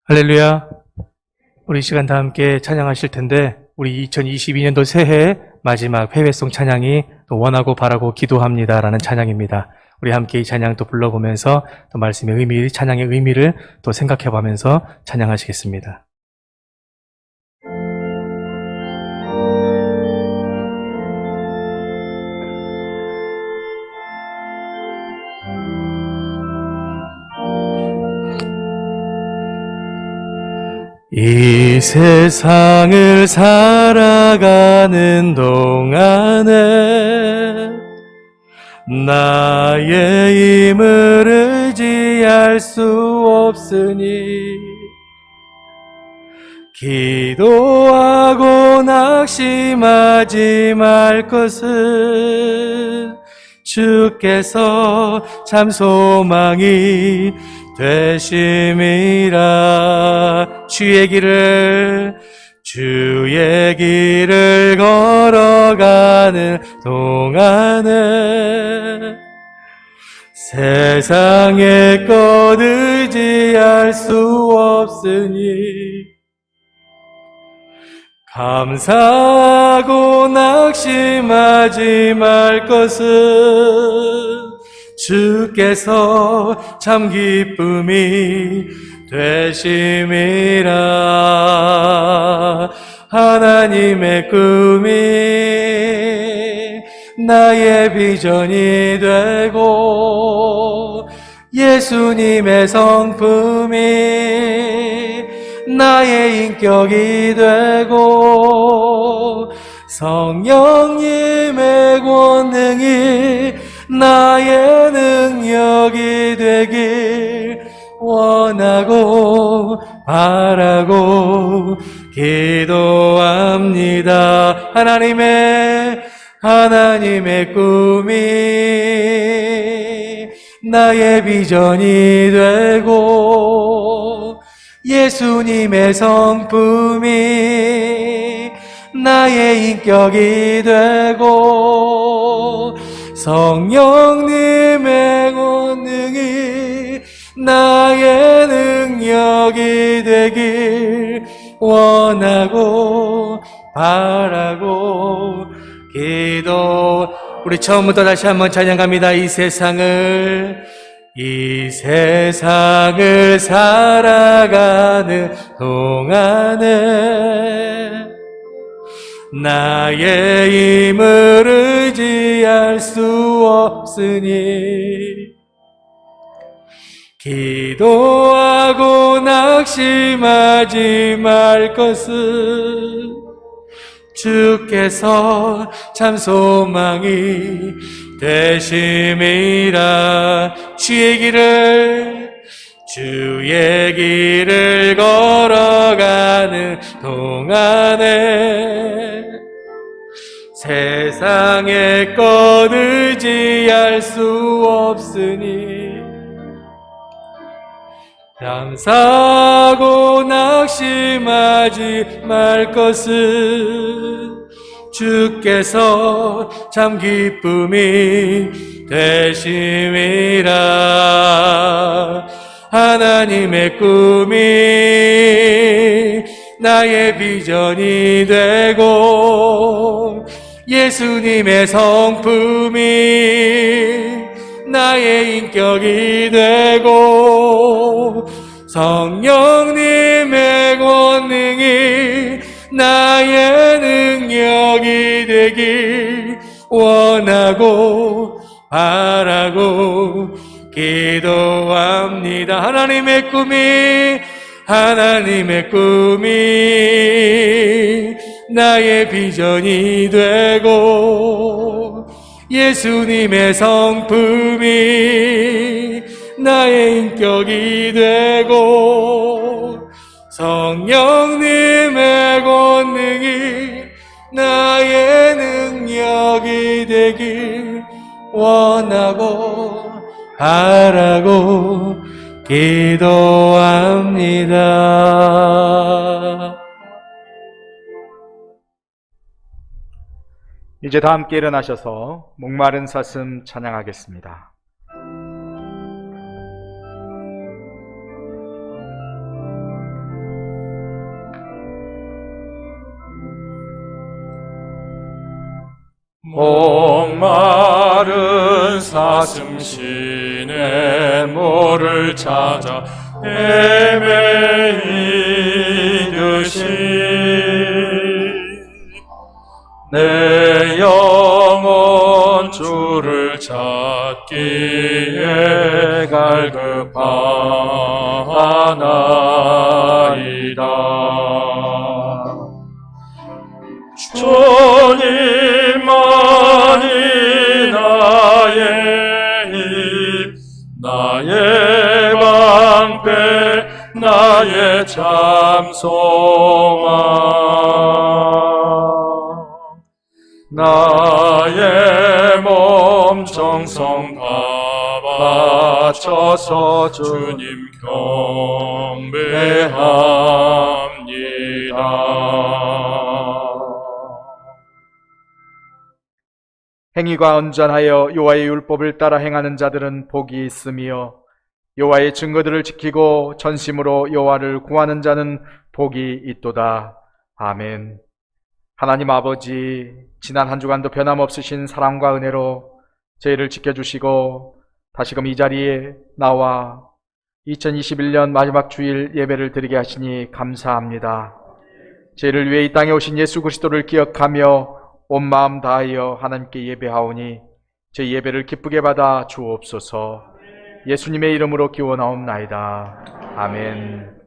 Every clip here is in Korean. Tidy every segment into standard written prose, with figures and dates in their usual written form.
할렐루야. 우리 이 시간 다 함께 찬양하실 텐데 우리 2022년도 새해 마지막 회외송 찬양이 또 원하고 바라고 기도합니다라는 찬양입니다. 우리 함께 이 찬양 또 불러보면서 또 말씀의 의미, 찬양의 의미를 또 생각해보면서 찬양하시겠습니다. 이 세상을 살아가는 동안에 나의 힘을 의지할 수 없으니 기도하고 낙심하지 말 것은 주께서 참 소망이 되심이라. 주의 길을 걸어가는 동안에 세상의 것 의지할 수 없으니 감사하고 낙심하지 말 것은 주께서 참 기쁨이 되심이라. 하나님의 꿈이 나의 비전이 되고 예수님의 성품이 나의 인격이 되고 성령님의 권능이 나의 능력이 되길 원하고 바라고 기도합니다. 하나님의 꿈이 나의 비전이 되고 예수님의 성품이 나의 인격이 되고 성령님의 권능이 나의 능력이 되길 원하고 바라고 기도. 우리 처음부터 다시 한번 찬양합니다. 이 세상을 살아가는 동안에 나의 힘을 의지할 수 없으니 기도하고 낙심하지 말 것은 주께서 참 소망이 되심이라. 주의 길을 걸어가는 동안에 세상의 것 의지할 수 없으니 감사하고 낙심하지 말 것은 주께서 참 기쁨이 되심이라. 하나님의 꿈이 나의 비전이 되고 예수님의 성품이 나의 인격이 되고 성령님의 권능이 나의 능력이 되길 원하고 바라고 기도합니다. 하나님의 꿈이 나의 비전이 되고 예수님의 성품이 나의 인격이 되고 성령님의 권능이 나의 능력이 되길 원하고 바라고 기도합니다. 이제 다 함께 일어나셔서 목마른 사슴 찬양하겠습니다. 목마른 사슴 신의 모를 찾아 헤매이듯이 내 영혼 주를 찾기에 갈급하나이다. 주님만이 나의 힘, 나의 방패, 나의 참 소망. 나의 몸 정성 다 바쳐서 주님 경배합니다. 행위가 온전하여 여호와의 율법을 따라 행하는 자들은 복이 있으며 여호와의 증거들을 지키고 전심으로 여호와를 구하는 자는 복이 있도다. 아멘. 하나님 아버지, 지난 한 주간도 변함없으신 사랑과 은혜로 저희를 지켜주시고 다시금 이 자리에 나와 2021년 마지막 주일 예배를 드리게 하시니 감사합니다. 저희를 위해 이 땅에 오신 예수 그리스도를 기억하며 온 마음 다하여 하나님께 예배하오니 저희 예배를 기쁘게 받아 주옵소서. 예수님의 이름으로 기원하옵나이다. 아멘.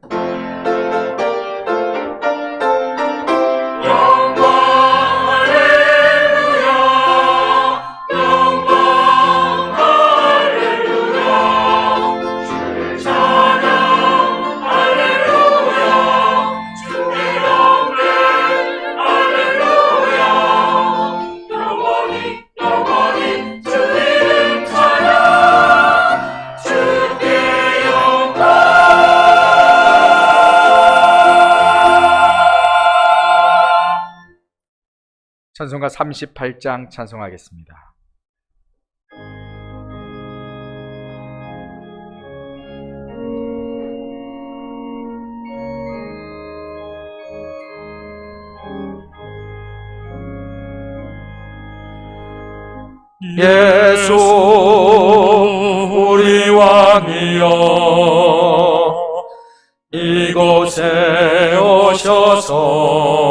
찬송가 38장 찬송하겠습니다. 예수 우리 왕이여 이곳에 오셔서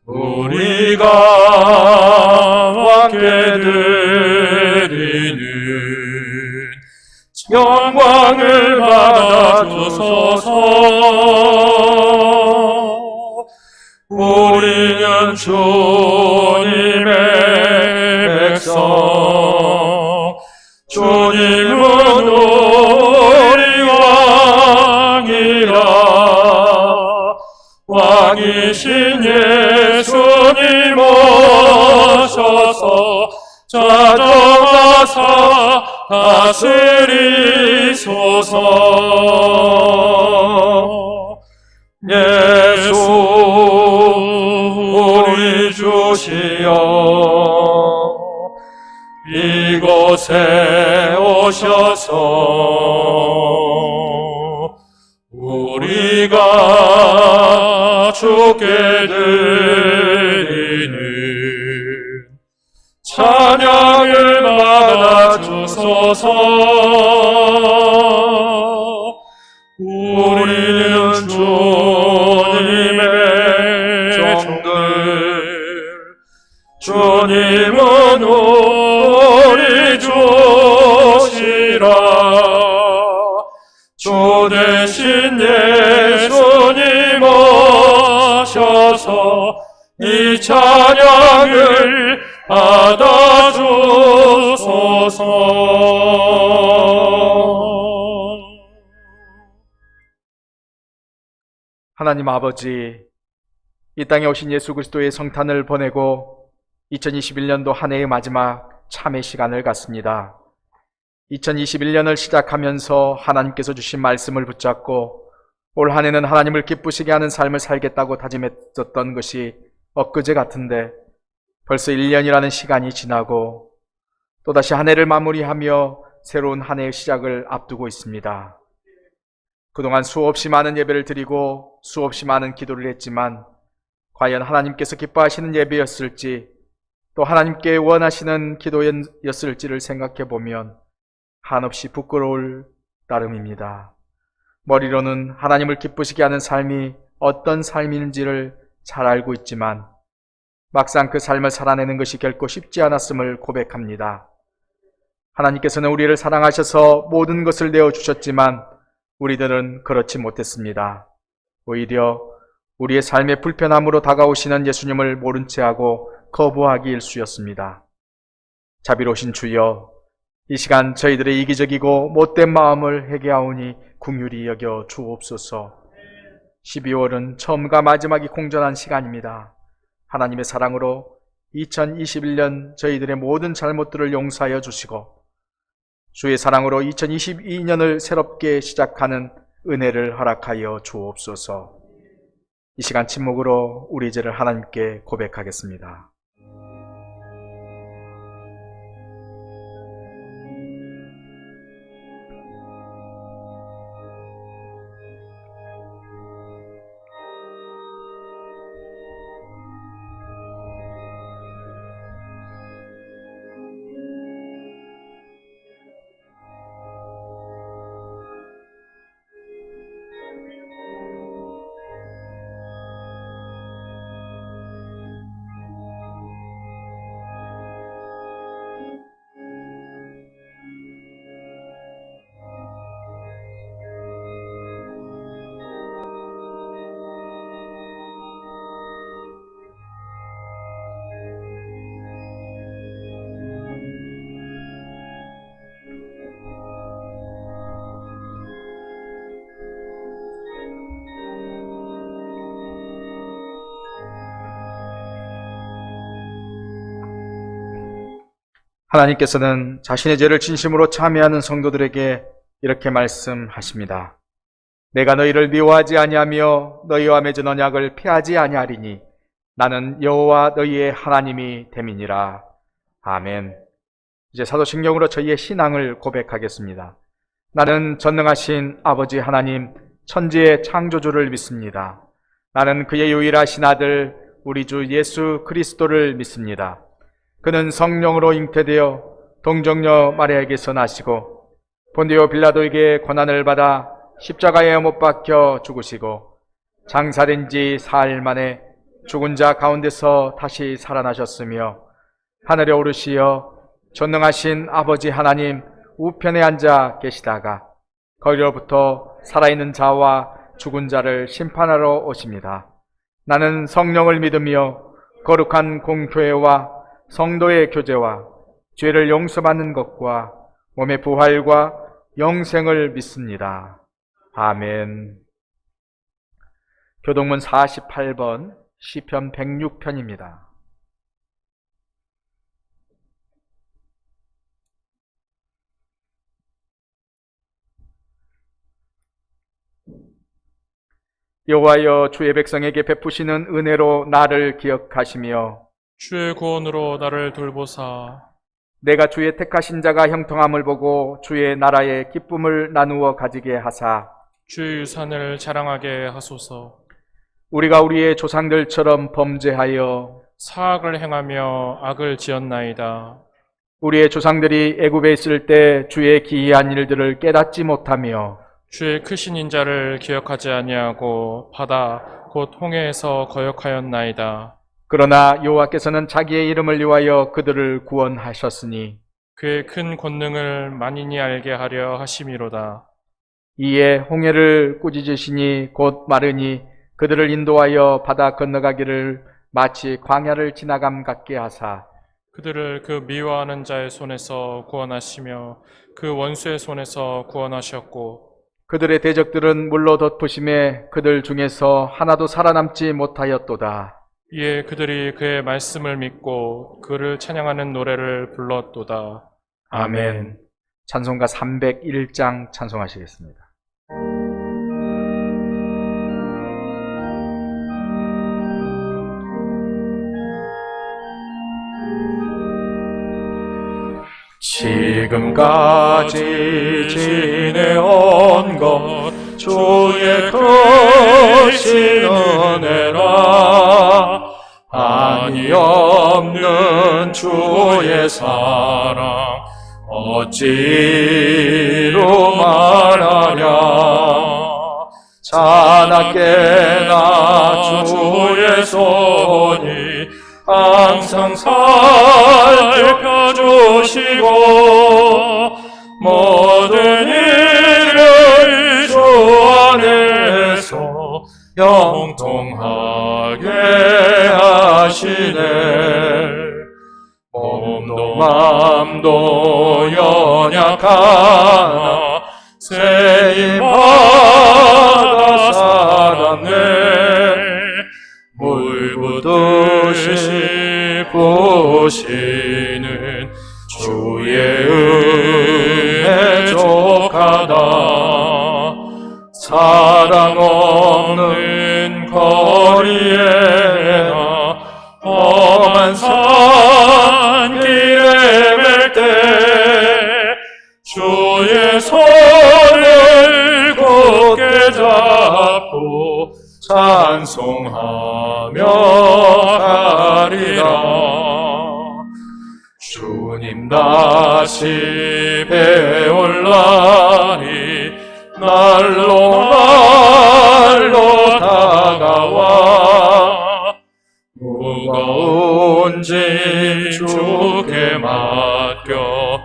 우리가 왕께 드리는 영광을 받아주소서. 우리는 주님의 백성, 주님은 우리 왕이라. 왕이신 예수님 오셔서 찾아와서 다스리소서. 예수 우리 주시여 이곳에 오셔서 우리가 주께 드리는 찬양을 받아주소서. 우리는 주님의 종들, 주님은 우리 주시라. 주 대신 예수님 오셔서 이 찬양을 받아주소서. 하나님 아버지, 이 땅에 오신 예수 그리스도의 성탄을 보내고 2021년도 한 해의 마지막 참회 시간을 갖습니다. 2021년을 시작하면서 하나님께서 주신 말씀을 붙잡고 올 한 해는 하나님을 기쁘시게 하는 삶을 살겠다고 다짐했었던 것이 엊그제 같은데 벌써 1년이라는 시간이 지나고 또다시 한 해를 마무리하며 새로운 한 해의 시작을 앞두고 있습니다. 그동안 수없이 많은 예배를 드리고 수없이 많은 기도를 했지만 과연 하나님께서 기뻐하시는 예배였을지 또 하나님께 원하시는 기도였을지를 생각해 보면 한없이 부끄러울 따름입니다. 머리로는 하나님을 기쁘시게 하는 삶이 어떤 삶인지를 잘 알고 있지만 막상 그 삶을 살아내는 것이 결코 쉽지 않았음을 고백합니다. 하나님께서는 우리를 사랑하셔서 모든 것을 내어주셨지만 우리들은 그렇지 못했습니다. 오히려 우리의 삶의 불편함으로 다가오시는 예수님을 모른 채 하고 거부하기 일쑤였습니다. 자비로우신 주여, 이 시간 저희들의 이기적이고 못된 마음을 회개하오니 긍휼히 여겨 주옵소서. 12월은 처음과 마지막이 공존한 시간입니다. 하나님의 사랑으로 2021년 저희들의 모든 잘못들을 용서하여 주시고 주의 사랑으로 2022년을 새롭게 시작하는 은혜를 허락하여 주옵소서. 이 시간 침묵으로 우리 죄를 하나님께 고백하겠습니다. 하나님께서는 자신의 죄를 진심으로 참회하는 성도들에게 이렇게 말씀하십니다. 내가 너희를 미워하지 아니하며 너희와 맺은 언약을 폐하지 아니하리니 나는 여호와 너희의 하나님이 됨이니라. 아멘. 이제 사도신경으로 저희의 신앙을 고백하겠습니다. 나는 전능하신 아버지 하나님 천지의 창조주를 믿습니다. 나는 그의 유일하신 아들 우리 주 예수 그리스도를 믿습니다. 그는 성령으로 잉태되어 동정녀 마리아에게서 나시고 본디오 빌라도에게 고난을 받아 십자가에 못 박혀 죽으시고 장사된 지 사흘 만에 죽은 자 가운데서 다시 살아나셨으며 하늘에 오르시어 전능하신 아버지 하나님 우편에 앉아 계시다가 거기로부터 살아있는 자와 죽은 자를 심판하러 오십니다. 나는 성령을 믿으며 거룩한 공교회와 성도의 교제와 죄를 용서받는 것과 몸의 부활과 영생을 믿습니다. 아멘. 교동문 48번 시편 106편입니다. 여호와여 주의 백성에게 베푸시는 은혜로 나를 기억하시며 주의 구원으로 나를 돌보사 내가 주의 택하신 자가 형통함을 보고 주의 나라의 기쁨을 나누어 가지게 하사 주의 유산을 자랑하게 하소서. 우리가 우리의 조상들처럼 범죄하여 사악을 행하며 악을 지었나이다. 우리의 조상들이 애굽에 있을 때 주의 기이한 일들을 깨닫지 못하며 주의 크신 인자를 기억하지 아니하고 바다 곧 홍해에서 거역하였나이다. 그러나 여호와께서는 자기의 이름을 위하여 그들을 구원하셨으니 그의 큰 권능을 만인이 알게 하려 하심이로다. 이에 홍해를 꾸짖으시니 곧 마르니 그들을 인도하여 바다 건너가기를 마치 광야를 지나감 같게 하사 그들을 그 미워하는 자의 손에서 구원하시며 그 원수의 손에서 구원하셨고 그들의 대적들은 물로 덮으심에 그들 중에서 하나도 살아남지 못하였도다. 이에 그들이 그의 말씀을 믿고 그를 찬양하는 노래를 불렀도다. 아멘. 찬송가 301장 찬송하시겠습니다. 지금까지 지내온 것 주의 크신 은혜라. 아니 없는 주의 사랑 어찌로 말하랴. 자나깨나 주의 손이 항상 살펴주시고 모든 일을 주 안에서 형통하게 하시네. 몸도 맘도 연약하나 세임받아 살았네. 물붓듯이 부시는 주의 은혜 족하다. 사랑 없는 거리에나 험한 산길에 맬 때 주의 손을 굳게 잡고 찬송하며 가리라. 주님 다시 배올라니 날로 날로 다가와 무거운 짐 주께 맡겨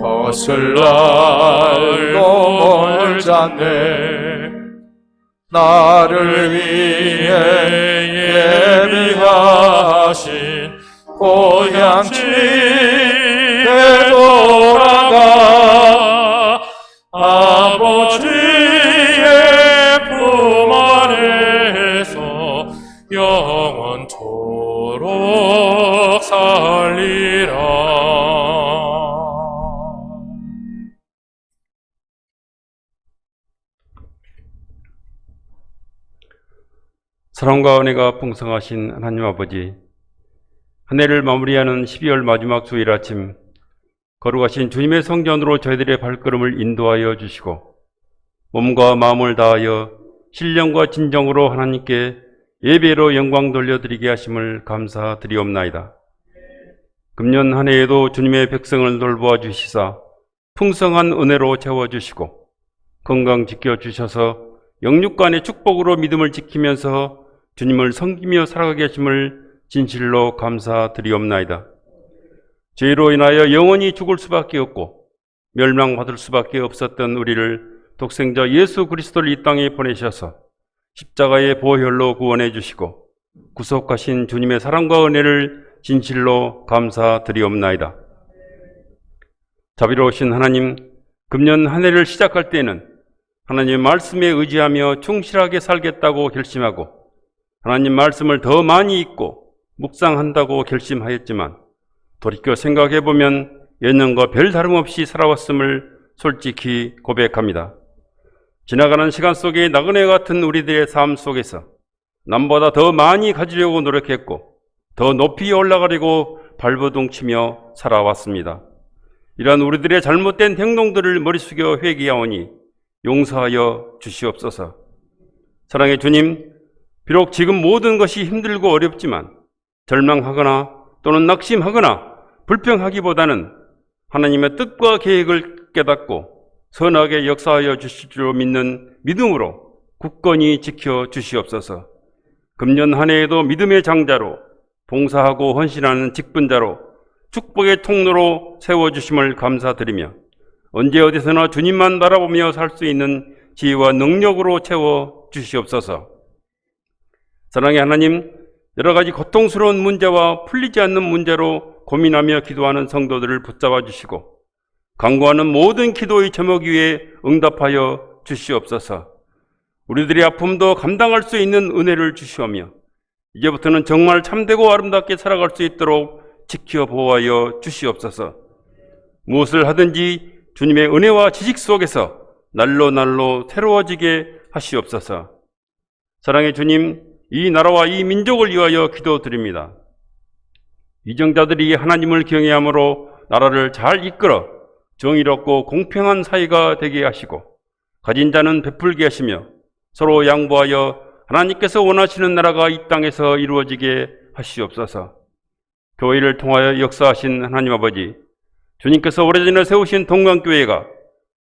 벗을 날로 멀잖네. 나를 위해 예비하신 고향집에 돌아가 아버지의 품 안에서 영원토록 살리라. 사랑과 은혜가 풍성하신 하나님 아버지, 한 해를 마무리하는 12월 마지막 주일 아침, 거룩하신 주님의 성전으로 저희들의 발걸음을 인도하여 주시고 몸과 마음을 다하여 신령과 진정으로 하나님께 예배로 영광 돌려드리게 하심을 감사드리옵나이다. 금년 한 해에도 주님의 백성을 돌보아 주시사 풍성한 은혜로 채워주시고 건강 지켜주셔서 영육간의 축복으로 믿음을 지키면서 주님을 섬기며 살아가게 하심을 진실로 감사드리옵나이다. 죄로 인하여 영원히 죽을 수밖에 없고 멸망받을 수밖에 없었던 우리를 독생자 예수 그리스도를 이 땅에 보내셔서 십자가의 보혈로 구원해 주시고 구속하신 주님의 사랑과 은혜를 진실로 감사드리옵나이다. 자비로우신 하나님, 금년 한 해를 시작할 때는 하나님의 말씀에 의지하며 충실하게 살겠다고 결심하고 하나님 말씀을 더 많이 읽고 묵상한다고 결심하였지만 돌이켜 생각해보면 예년과 별 다름없이 살아왔음을 솔직히 고백합니다. 지나가는 시간 속에 나그네 같은 우리들의 삶 속에서 남보다 더 많이 가지려고 노력했고 더 높이 올라가려고 발버둥치며 살아왔습니다. 이러한 우리들의 잘못된 행동들을 머리 숙여 회개하오니 용서하여 주시옵소서. 사랑의 주님, 비록 지금 모든 것이 힘들고 어렵지만 절망하거나 또는 낙심하거나 불평하기보다는 하나님의 뜻과 계획을 깨닫고 선하게 역사하여 주실 줄 믿는 믿음으로 굳건히 지켜 주시옵소서. 금년 한 해에도 믿음의 장자로 봉사하고 헌신하는 직분자로 축복의 통로로 세워주심을 감사드리며 언제 어디서나 주님만 바라보며 살 수 있는 지혜와 능력으로 채워 주시옵소서. 사랑의 하나님, 여러 가지 고통스러운 문제와 풀리지 않는 문제로 고민하며 기도하는 성도들을 붙잡아 주시고 간구하는 모든 기도의 제목 위에 응답하여 주시옵소서. 우리들의 아픔도 감당할 수 있는 은혜를 주시오며 이제부터는 정말 참되고 아름답게 살아갈 수 있도록 지켜 보호하여 주시옵소서. 무엇을 하든지 주님의 은혜와 지식 속에서 날로 새로워지게 하시옵소서. 사랑의 주님, 이 나라와 이 민족을 위하여 기도드립니다. 위정자들이 하나님을 경외함으로 나라를 잘 이끌어 정의롭고 공평한 사회가 되게 하시고 가진 자는 베풀게 하시며 서로 양보하여 하나님께서 원하시는 나라가 이 땅에서 이루어지게 하시옵소서. 교회를 통하여 역사하신 하나님 아버지, 주님께서 오래전에 세우신 동강교회가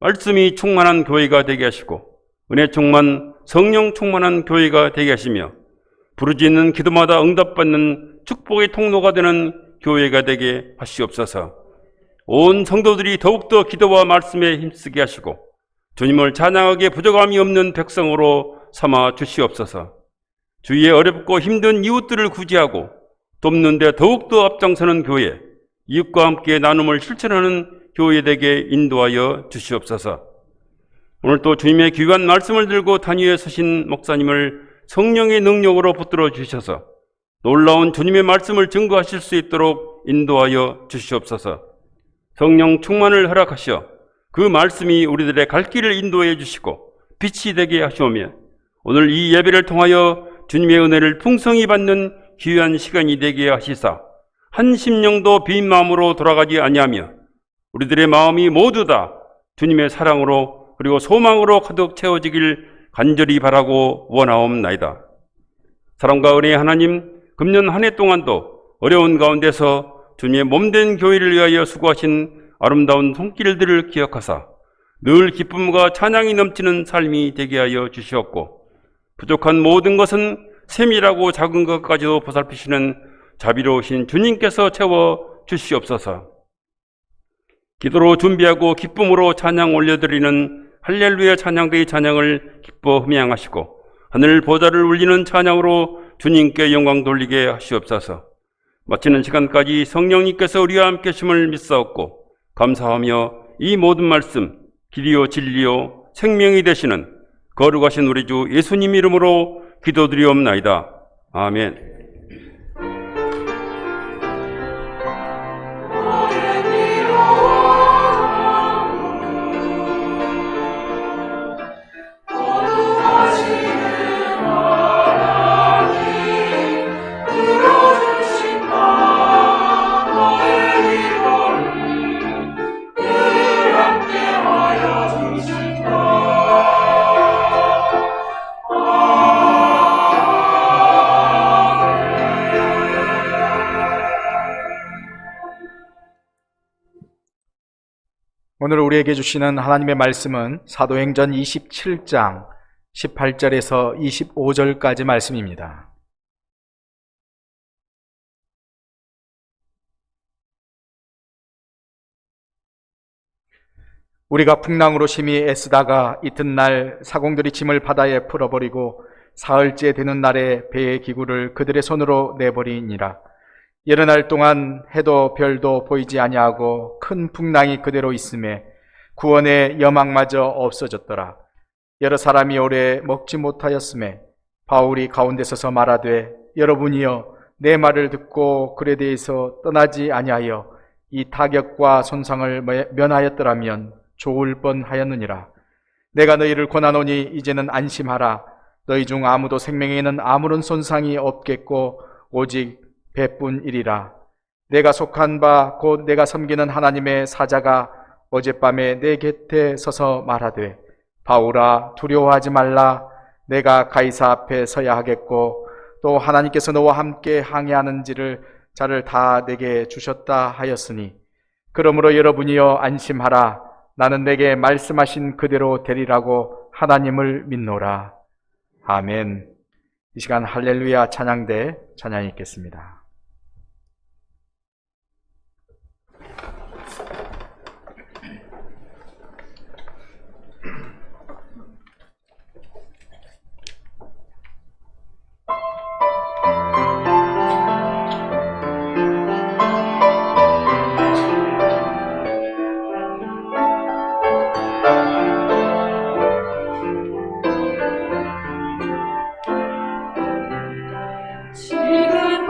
말씀이 충만한 교회가 되게 하시고 은혜 충만, 성령 충만한 교회가 되게 하시며 부르짖는 기도마다 응답받는 축복의 통로가 되는 교회가 되게 하시옵소서. 온 성도들이 더욱더 기도와 말씀에 힘쓰게 하시고 주님을 찬양하기에 부족함이 없는 백성으로 삼아 주시옵소서. 주위에 어렵고 힘든 이웃들을 구제하고 돕는 데 더욱더 앞장서는 교회, 이웃과 함께 나눔을 실천하는 교회 되게 인도하여 주시옵소서. 오늘 또 주님의 귀한 말씀을 들고 단위에 서신 목사님을 성령의 능력으로 붙들어 주셔서 놀라운 주님의 말씀을 증거하실 수 있도록 인도하여 주시옵소서. 성령 충만을 허락하시어 그 말씀이 우리들의 갈 길을 인도해 주시고 빛이 되게 하시오며 오늘 이 예배를 통하여 주님의 은혜를 풍성히 받는 귀한 시간이 되게 하시사 한 심령도 빈 마음으로 돌아가지 아니하며 우리들의 마음이 모두 다 주님의 사랑으로 그리고 소망으로 가득 채워지길 간절히 바라고 원하옵나이다. 사랑과 은혜의 하나님, 금년 한 해 동안도 어려운 가운데서 주님의 몸된 교회를 위하여 수고하신 아름다운 손길들을 기억하사 늘 기쁨과 찬양이 넘치는 삶이 되게 하여 주시옵고 부족한 모든 것은 세밀하고 작은 것까지도 보살피시는 자비로우신 주님께서 채워 주시옵소서. 기도로 준비하고 기쁨으로 찬양 올려드리는 할렐루야 찬양대의 찬양을 기뻐 흠양하시고 하늘 보좌를 울리는 찬양으로 주님께 영광 돌리게 하시옵소서. 마치는 시간까지 성령님께서 우리와 함께 하심을 믿사옵고 감사하며 이 모든 말씀 길이요 진리요 생명이 되시는 거룩하신 우리 주 예수님 이름으로 기도드리옵나이다. 아멘. 오늘 우리에게 주시는 하나님의 말씀은 사도행전 27장 18절에서 25절까지 말씀입니다. 우리가 풍랑으로 심히 애쓰다가 이튿날 사공들이 짐을 바다에 풀어버리고 사흘째 되는 날에 배의 기구를 그들의 손으로 내버리니라. 여러 날 동안 해도 별도 보이지 아니하고 큰 풍랑이 그대로 있음에 구원의 여망마저 없어졌더라. 여러 사람이 오래 먹지 못하였음에 바울이 가운데 서서 말하되 여러분이여 내 말을 듣고 글에 대해서 떠나지 아니하여 이 타격과 손상을 면하였더라면 좋을 뻔하였느니라. 내가 너희를 권하노니 이제는 안심하라. 너희 중 아무도 생명에는 아무런 손상이 없겠고 오직 배뿐이리라. 내가 속한 바 곧 내가 섬기는 하나님의 사자가 어젯밤에 내 곁에 서서 말하되 바울아 두려워하지 말라. 내가 가이사 앞에 서야 하겠고 또 하나님께서 너와 함께 항해하는지를 자를 다 내게 주셨다 하였으니 그러므로 여러분이여 안심하라. 나는 내게 말씀하신 그대로 되리라고 하나님을 믿노라. 아멘. 이 시간 할렐루야 찬양대 찬양이 있겠습니다. 지금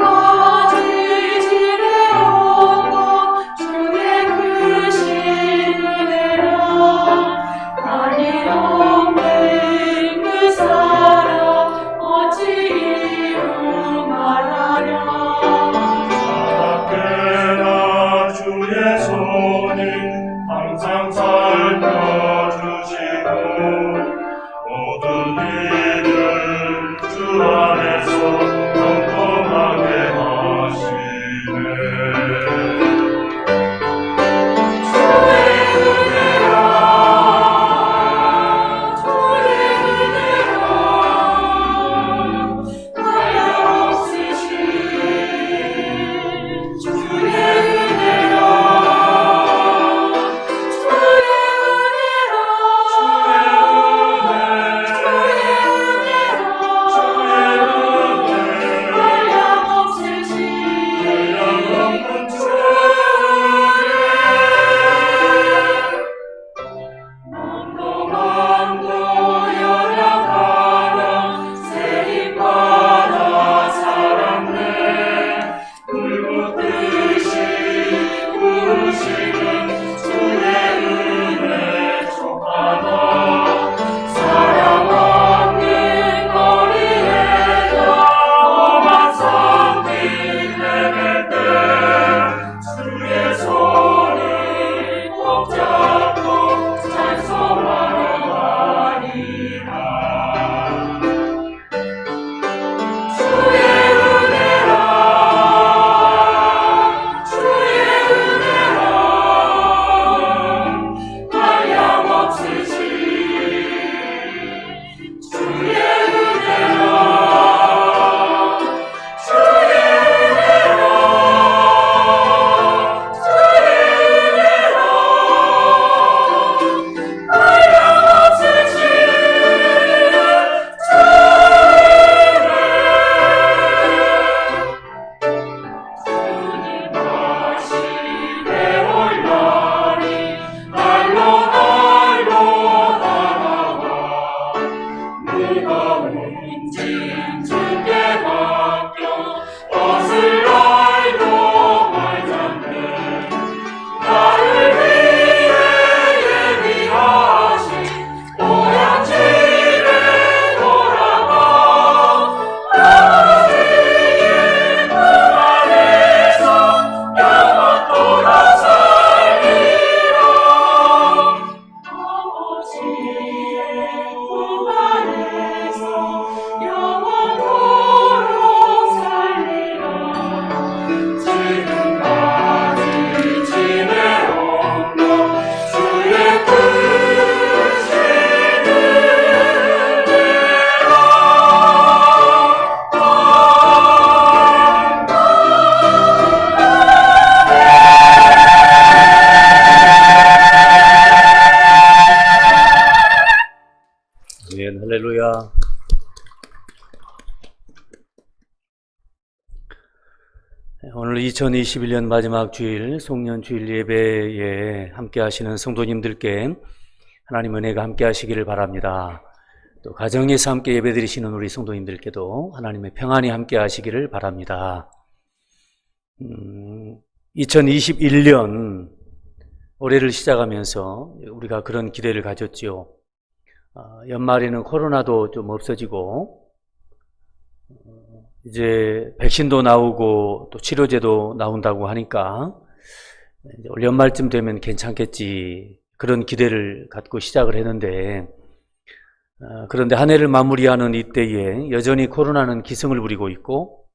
할렐루야. 오늘 2021년 마지막 주일 송년 주일 예배에 함께 하시는 성도님들께 하나님 은혜가 함께 하시기를 바랍니다. 또 가정에서 함께 예배드리시는 우리 성도님들께도 하나님의 평안이 함께 하시기를 바랍니다. 2021년 올해를 시작하면서 우리가 그런 기대를 가졌지요. 연말에는 코로나도 좀 없어지고 이제 백신도 나오고 또 치료제도 나온다고 하니까 올 연말쯤 되면 괜찮겠지, 그런 기대를 갖고 시작을 했는데 그런데 한 해를 마무리하는 이때에 여전히 코로나는 기승을 부리고 있고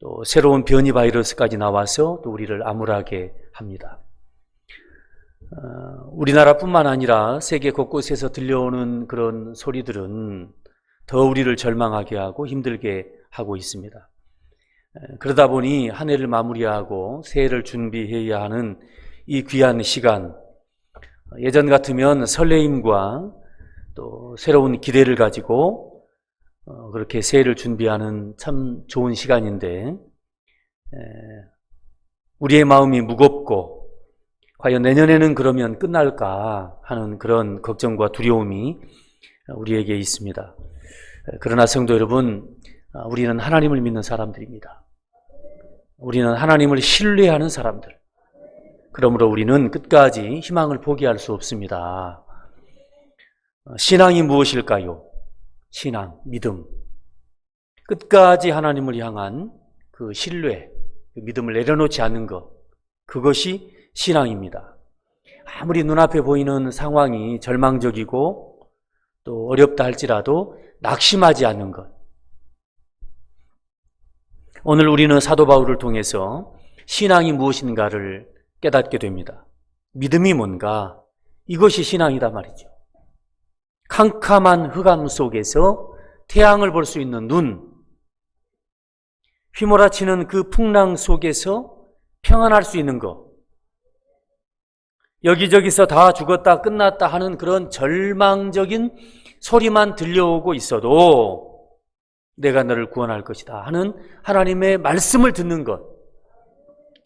또 새로운 변이 바이러스까지 나와서 또 우리를 암울하게 합니다. 우리나라뿐만 아니라 세계 곳곳에서 들려오는 그런 소리들은 더 우리를 절망하게 하고 힘들게 하고 있습니다. 그러다 보니 한 해를 마무리하고 새해를 준비해야 하는 이 귀한 시간, 예전 같으면 설레임과 또 새로운 기대를 가지고 그렇게 새해를 준비하는 참 좋은 시간인데 우리의 마음이 무겁고 과연 내년에는 그러면 끝날까 하는 그런 걱정과 두려움이 우리에게 있습니다. 그러나 성도 여러분, 우리는 하나님을 믿는 사람들입니다. 우리는 하나님을 신뢰하는 사람들. 그러므로 우리는 끝까지 희망을 포기할 수 없습니다. 신앙이 무엇일까요? 신앙, 믿음. 끝까지 하나님을 향한 그 신뢰, 그 믿음을 내려놓지 않는 것, 그것이 신앙입니다. 아무리 눈앞에 보이는 상황이 절망적이고 또 어렵다 할지라도 낙심하지 않는 것. 오늘 우리는 사도 바울을 통해서 신앙이 무엇인가를 깨닫게 됩니다. 믿음이 뭔가? 이것이 신앙이다 말이죠. 캄캄한 흑암 속에서 태양을 볼 수 있는 눈, 휘몰아치는 그 풍랑 속에서 평안할 수 있는 것, 여기저기서 다 죽었다 끝났다 하는 그런 절망적인 소리만 들려오고 있어도 내가 너를 구원할 것이다 하는 하나님의 말씀을 듣는 것,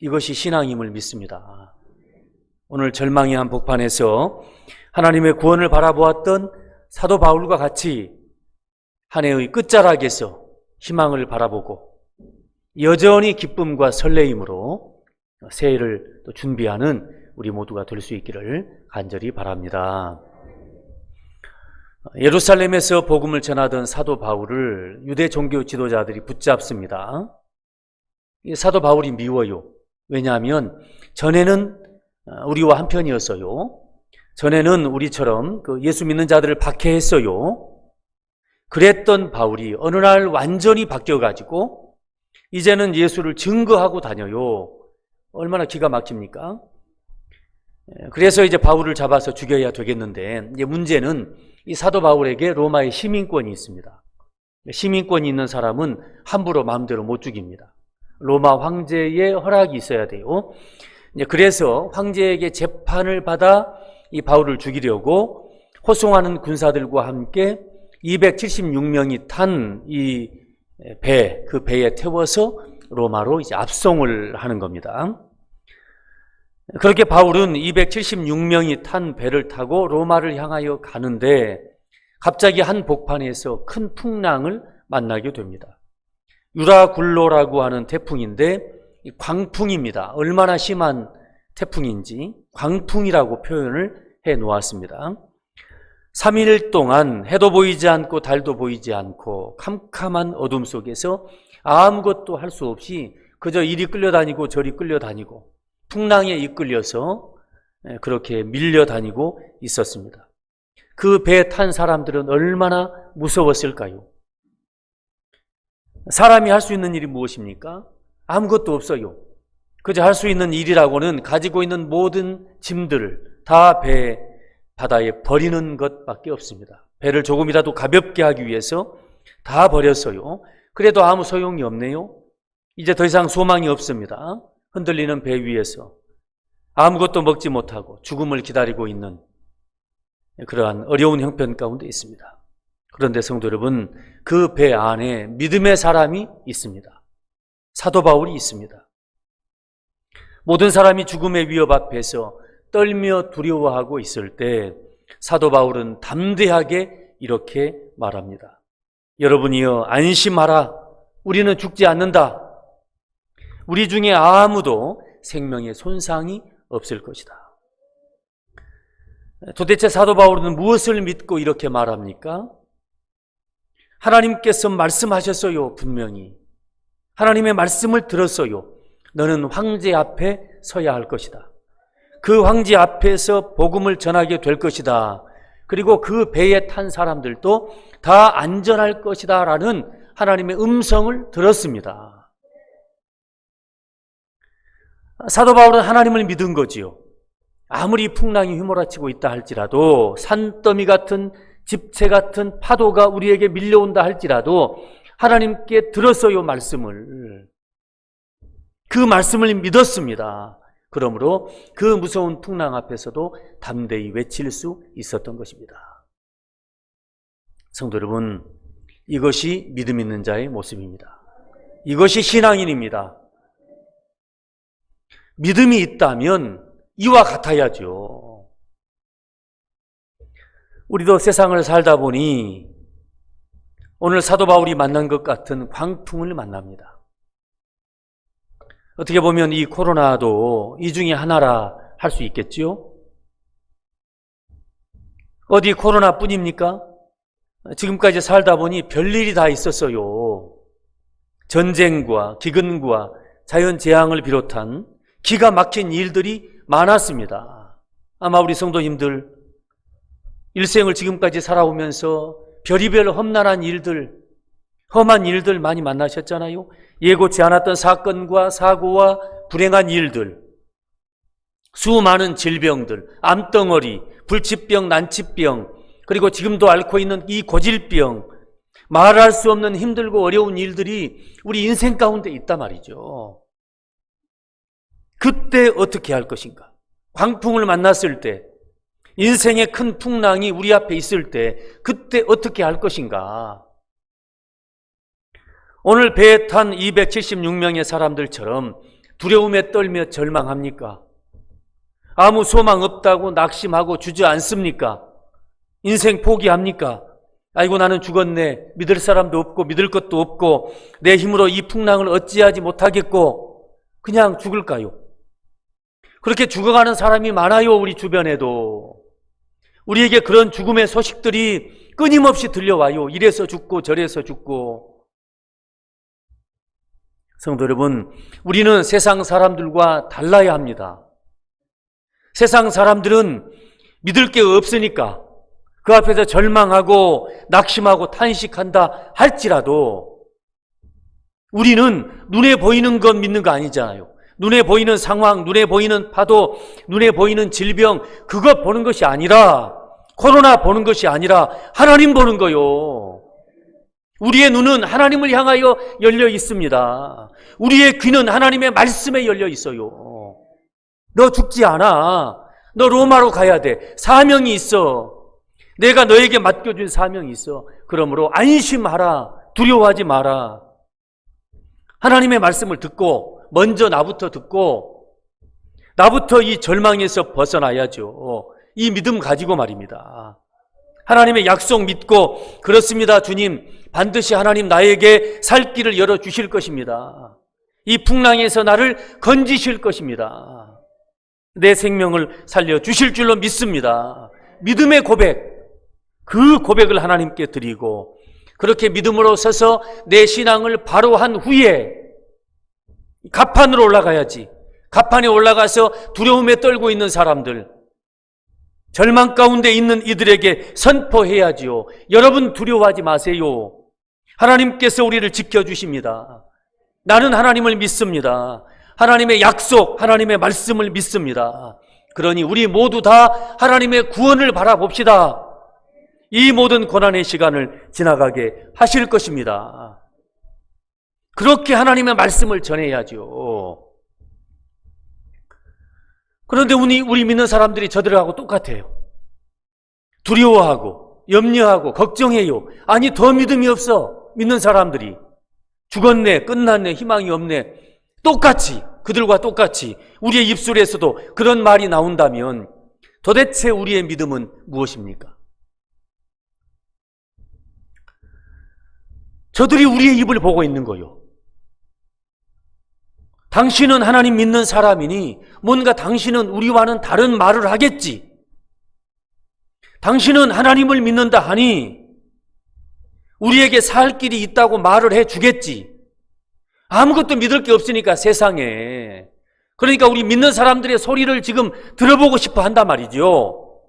이것이 신앙임을 믿습니다. 오늘 절망의 한복판에서 하나님의 구원을 바라보았던 사도 바울과 같이 한 해의 끝자락에서 희망을 바라보고 여전히 기쁨과 설레임으로 새해를 또 준비하는 우리 모두가 될 수 있기를 간절히 바랍니다. 예루살렘에서 복음을 전하던 사도 바울을 유대 종교 지도자들이 붙잡습니다. 사도 바울이 미워요. 왜냐하면 전에는 우리와 한편이었어요. 전에는 우리처럼 그 예수 믿는 자들을 박해했어요. 그랬던 바울이 어느 날 완전히 바뀌어가지고 이제는 예수를 증거하고 다녀요. 얼마나 기가 막힙니까? 그래서 이제 바울을 잡아서 죽여야 되겠는데, 이제 문제는 이 사도 바울에게 로마의 시민권이 있습니다. 시민권이 있는 사람은 함부로 마음대로 못 죽입니다. 로마 황제의 허락이 있어야 돼요. 그래서 황제에게 재판을 받아 이 바울을 죽이려고 호송하는 군사들과 함께 276명이 탄 이 배, 그 배에 태워서 로마로 이제 압송을 하는 겁니다. 그렇게 바울은 276명이 탄 배를 타고 로마를 향하여 가는데 갑자기 한 복판에서 큰 풍랑을 만나게 됩니다. 유라굴로라고 하는 태풍인데 광풍입니다. 얼마나 심한 태풍인지 광풍이라고 표현을 해 놓았습니다. 3일 동안 해도 보이지 않고 달도 보이지 않고 캄캄한 어둠 속에서 아무것도 할 수 없이 그저 이리 끌려다니고 저리 끌려다니고 풍랑에 이끌려서 그렇게 밀려다니고 있었습니다. 그 배에 탄 사람들은 얼마나 무서웠을까요? 사람이 할 수 있는 일이 무엇입니까? 아무것도 없어요. 그저 할 수 있는 일이라고는 가지고 있는 모든 짐들을 다 배 바다에 버리는 것밖에 없습니다. 배를 조금이라도 가볍게 하기 위해서 다 버렸어요. 그래도 아무 소용이 없네요. 이제 더 이상 소망이 없습니다. 흔들리는 배 위에서 아무것도 먹지 못하고 죽음을 기다리고 있는 그러한 어려운 형편 가운데 있습니다. 그런데 성도 여러분, 그 배 안에 믿음의 사람이 있습니다. 사도 바울이 있습니다. 모든 사람이 죽음의 위협 앞에서 떨며 두려워하고 있을 때 사도 바울은 담대하게 이렇게 말합니다. 여러분이여 안심하라. 우리는 죽지 않는다. 우리 중에 아무도 생명에 손상이 없을 것이다. 도대체 사도 바울은 무엇을 믿고 이렇게 말합니까? 하나님께서 말씀하셨어요. 분명히 하나님의 말씀을 들었어요. 너는 황제 앞에 서야 할 것이다. 그 황제 앞에서 복음을 전하게 될 것이다. 그리고 그 배에 탄 사람들도 다 안전할 것이다 라는 하나님의 음성을 들었습니다. 사도 바울은 하나님을 믿은 거지요. 아무리 풍랑이 휘몰아치고 있다 할지라도, 산더미 같은 집체 같은 파도가 우리에게 밀려온다 할지라도 하나님께 들었어요. 말씀을. 그 말씀을 믿었습니다. 그러므로 그 무서운 풍랑 앞에서도 담대히 외칠 수 있었던 것입니다. 성도 여러분, 이것이 믿음 있는 자의 모습입니다. 이것이 신앙인입니다. 믿음이 있다면 이와 같아야죠. 우리도 세상을 살다 보니 오늘 사도 바울이 만난 것 같은 광풍을 만납니다. 어떻게 보면 이 코로나도 이 중에 하나라 할 수 있겠지요? 어디 코로나뿐입니까? 지금까지 살다 보니 별일이 다 있었어요. 전쟁과 기근과 자연재앙을 비롯한 기가 막힌 일들이 많았습니다. 아마 우리 성도님들 일생을 지금까지 살아오면서 별의별 험난한 일들, 험한 일들 많이 만나셨잖아요. 예고치 않았던 사건과 사고와 불행한 일들, 수많은 질병들, 암덩어리, 불치병, 난치병, 그리고 지금도 앓고 있는 이 고질병, 말할 수 없는 힘들고 어려운 일들이 우리 인생 가운데 있단 말이죠. 그때 어떻게 할 것인가? 광풍을 만났을 때, 인생의 큰 풍랑이 우리 앞에 있을 때 그때 어떻게 할 것인가? 오늘 배에 탄 276명의 사람들처럼 두려움에 떨며 절망합니까? 아무 소망 없다고 낙심하고 주저앉습니까? 인생 포기합니까? 아이고 나는 죽었네. 믿을 사람도 없고 믿을 것도 없고 내 힘으로 이 풍랑을 어찌하지 못하겠고 그냥 죽을까요? 그렇게 죽어가는 사람이 많아요. 우리 주변에도. 우리에게 그런 죽음의 소식들이 끊임없이 들려와요. 이래서 죽고 저래서 죽고. 성도 여러분, 우리는 세상 사람들과 달라야 합니다. 세상 사람들은 믿을 게 없으니까 그 앞에서 절망하고 낙심하고 탄식한다 할지라도 우리는 눈에 보이는 것 믿는 거 아니잖아요. 눈에 보이는 상황, 눈에 보이는 파도, 눈에 보이는 질병, 그것 보는 것이 아니라, 코로나 보는 것이 아니라 하나님 보는 거요. 우리의 눈은 하나님을 향하여 열려 있습니다. 우리의 귀는 하나님의 말씀에 열려 있어요. 너 죽지 않아. 너 로마로 가야 돼. 사명이 있어. 내가 너에게 맡겨준 사명이 있어. 그러므로 안심하라. 두려워하지 마라. 하나님의 말씀을 듣고 먼저 나부터 듣고 나부터 이 절망에서 벗어나야죠. 이 믿음 가지고 말입니다. 하나님의 약속 믿고 그렇습니다. 주님 반드시 하나님 나에게 살 길을 열어주실 것입니다. 이 풍랑에서 나를 건지실 것입니다. 내 생명을 살려주실 줄로 믿습니다. 믿음의 고백, 그 고백을 하나님께 드리고 그렇게 믿음으로 서서 내 신앙을 바로 한 후에 갑판으로 올라가야지. 갑판에 올라가서 두려움에 떨고 있는 사람들, 절망 가운데 있는 이들에게 선포해야지요. 여러분 두려워하지 마세요. 하나님께서 우리를 지켜주십니다. 나는 하나님을 믿습니다. 하나님의 약속, 하나님의 말씀을 믿습니다. 그러니 우리 모두 다 하나님의 구원을 바라봅시다. 이 모든 고난의 시간을 지나가게 하실 것입니다. 그렇게 하나님의 말씀을 전해야죠. 그런데 우리 믿는 사람들이 저들하고 똑같아요. 두려워하고 염려하고 걱정해요. 아니 더 믿음이 없어. 믿는 사람들이 죽었네, 끝났네, 희망이 없네. 똑같이, 그들과 똑같이 우리의 입술에서도 그런 말이 나온다면 도대체 우리의 믿음은 무엇입니까? 저들이 우리의 입을 보고 있는 거요. 당신은 하나님 믿는 사람이니 뭔가 당신은 우리와는 다른 말을 하겠지. 당신은 하나님을 믿는다 하니 우리에게 살 길이 있다고 말을 해주겠지. 아무것도 믿을 게 없으니까 세상에. 그러니까 우리 믿는 사람들의 소리를 지금 들어보고 싶어 한단 말이죠.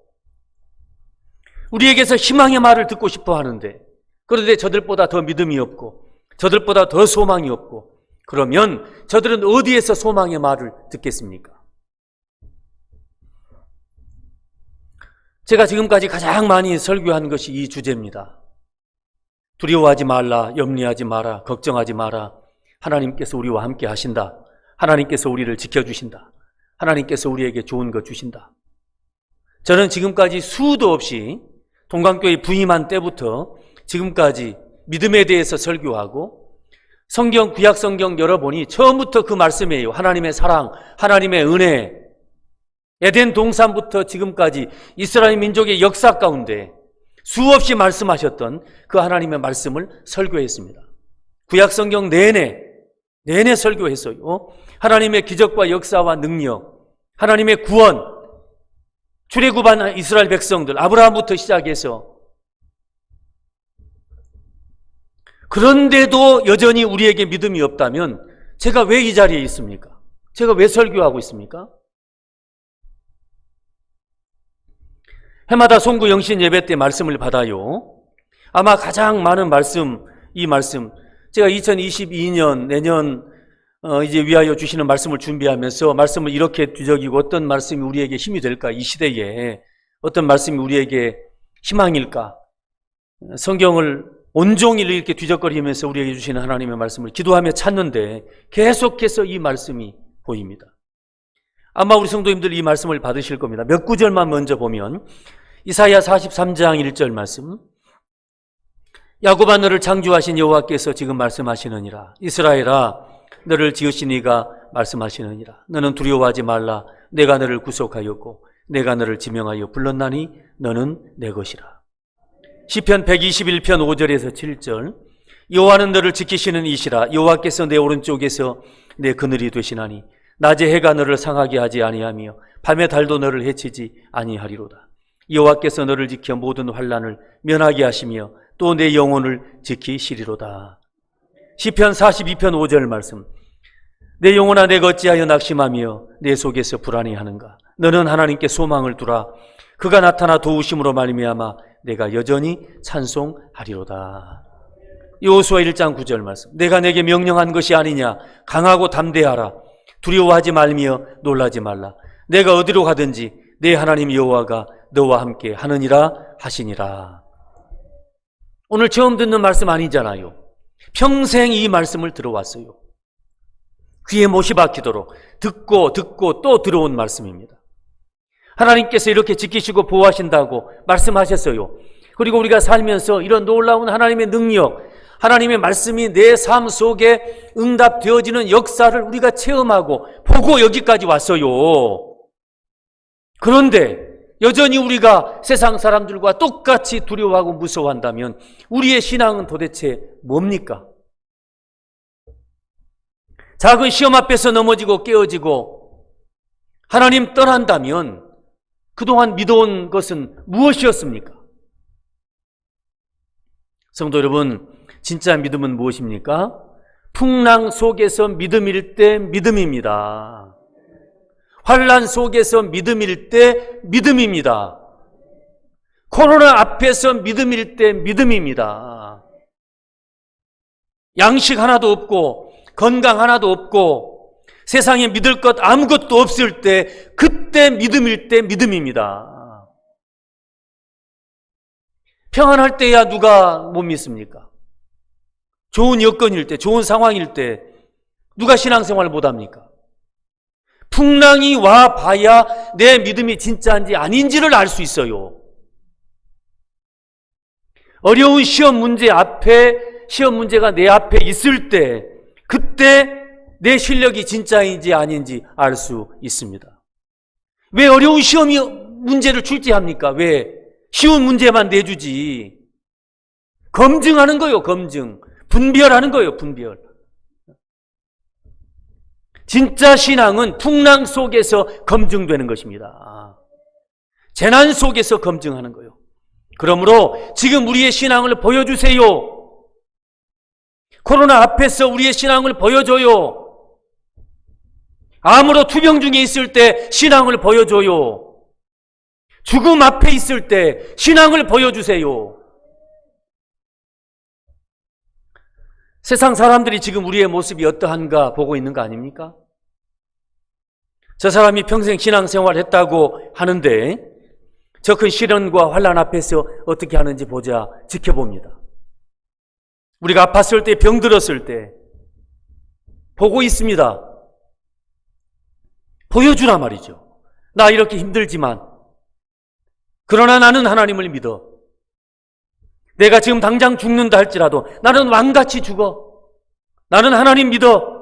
우리에게서 희망의 말을 듣고 싶어 하는데 그런데 저들보다 더 믿음이 없고 저들보다 더 소망이 없고 그러면 저들은 어디에서 소망의 말을 듣겠습니까? 제가 지금까지 가장 많이 설교한 것이 이 주제입니다. 두려워하지 말라, 염려하지 마라, 걱정하지 마라. 하나님께서 우리와 함께 하신다. 하나님께서 우리를 지켜주신다. 하나님께서 우리에게 좋은 것 주신다. 저는 지금까지 수도 없이 동강교회 부임한 때부터 지금까지 믿음에 대해서 설교하고 성경, 구약 성경 열어보니 처음부터 그 말씀이에요. 하나님의 사랑, 하나님의 은혜. 에덴 동산부터 지금까지 이스라엘 민족의 역사 가운데 수없이 말씀하셨던 그 하나님의 말씀을 설교했습니다. 구약 성경 내내 설교했어요. 하나님의 기적과 역사와 능력, 하나님의 구원, 출애굽한 이스라엘 백성들, 아브라함부터 시작해서 그런데도 여전히 우리에게 믿음이 없다면 제가 왜 이 자리에 있습니까? 제가 왜 설교하고 있습니까? 해마다 송구 영신 예배 때 말씀을 받아요. 아마 가장 많은 말씀, 이 말씀, 제가 2022년 내년 이제 위하여 주시는 말씀을 준비하면서 말씀을 이렇게 뒤적이고 어떤 말씀이 우리에게 힘이 될까? 이 시대에 어떤 말씀이 우리에게 희망일까? 성경을 온종일 이렇게 뒤적거리면서 우리에게 주시는 하나님의 말씀을 기도하며 찾는데 계속해서 이 말씀이 보입니다. 아마 우리 성도님들 이 말씀을 받으실 겁니다. 몇 구절만 먼저 보면 이사야 43장 1절 말씀, 야곱아 너를 창조하신 여호와께서 지금 말씀하시느니라. 이스라엘아 너를 지으신 이가 말씀하시느니라. 너는 두려워하지 말라. 내가 너를 구속하였고 내가 너를 지명하여 불렀나니 너는 내 것이라. 시편 121편 5절에서 7절, 여호와는 너를 지키시는 이시라. 여호와께서 내 오른쪽에서 내 그늘이 되시나니 낮에 해가 너를 상하게 하지 아니하며 밤에 달도 너를 해치지 아니하리로다. 여호와께서 너를 지켜 모든 환난을 면하게 하시며 또 내 영혼을 지키시리로다. 시편 42편 5절 말씀, 내 영혼아 내가 어찌하여 낙심하며 내 속에서 불안해하는가. 너는 하나님께 소망을 두라. 그가 나타나 도우심으로 말미암아 내가 여전히 찬송하리로다. 여호수아 1장 9절 말씀, 내가 내게 명령한 것이 아니냐. 강하고 담대하라. 두려워하지 말며 놀라지 말라. 내가 어디로 가든지 내 하나님 여호와가 너와 함께 하느니라 하시니라. 오늘 처음 듣는 말씀 아니잖아요. 평생 이 말씀을 들어왔어요. 귀에 못이 박히도록 듣고 또 들어온 말씀입니다. 하나님께서 이렇게 지키시고 보호하신다고 말씀하셨어요. 그리고 우리가 살면서 이런 놀라운 하나님의 능력, 하나님의 말씀이 내 삶 속에 응답되어지는 역사를 우리가 체험하고 보고 여기까지 왔어요. 그런데 여전히 우리가 세상 사람들과 똑같이 두려워하고 무서워한다면 우리의 신앙은 도대체 뭡니까? 작은 시험 앞에서 넘어지고 깨어지고 하나님 떠난다면 그동안 믿어온 것은 무엇이었습니까? 성도 여러분, 진짜 믿음은 무엇입니까? 풍랑 속에서 믿음일 때 믿음입니다. 환난 속에서 믿음일 때 믿음입니다. 코로나 앞에서 믿음일 때 믿음입니다. 양식 하나도 없고 건강 하나도 없고 세상에 믿을 것 아무것도 없을 때 그때 믿음일 때 믿음입니다. 평안할 때야 누가 못 믿습니까? 좋은 여건일 때, 좋은 상황일 때 누가 신앙생활을 못합니까? 풍랑이 와 봐야 내 믿음이 진짜인지 아닌지를 알 수 있어요. 어려운 시험 문제가 내 앞에 있을 때 그때 내 실력이 진짜인지 아닌지 알 수 있습니다. 왜 어려운 시험이 문제를 출제합니까? 왜 쉬운 문제만 내주지? 검증하는 거예요, 검증. 분별하는 거예요, 분별. 진짜 신앙은 풍랑 속에서 검증되는 것입니다. 재난 속에서 검증하는 거예요. 그러므로 지금 우리의 신앙을 보여주세요. 코로나 앞에서 우리의 신앙을 보여줘요. 암으로 투병 중에 있을 때 신앙을 보여줘요. 죽음 앞에 있을 때 신앙을 보여주세요. 세상 사람들이 지금 우리의 모습이 어떠한가 보고 있는 거 아닙니까? 저 사람이 평생 신앙생활 했다고 하는데 저 큰 시련과 환난 앞에서 어떻게 하는지 보자, 지켜봅니다. 우리가 아팠을 때, 병들었을 때 보고 있습니다. 보여주라 말이죠. 나 이렇게 힘들지만 그러나 나는 하나님을 믿어. 내가 지금 당장 죽는다 할지라도 나는 왕같이 죽어. 나는 하나님 믿어.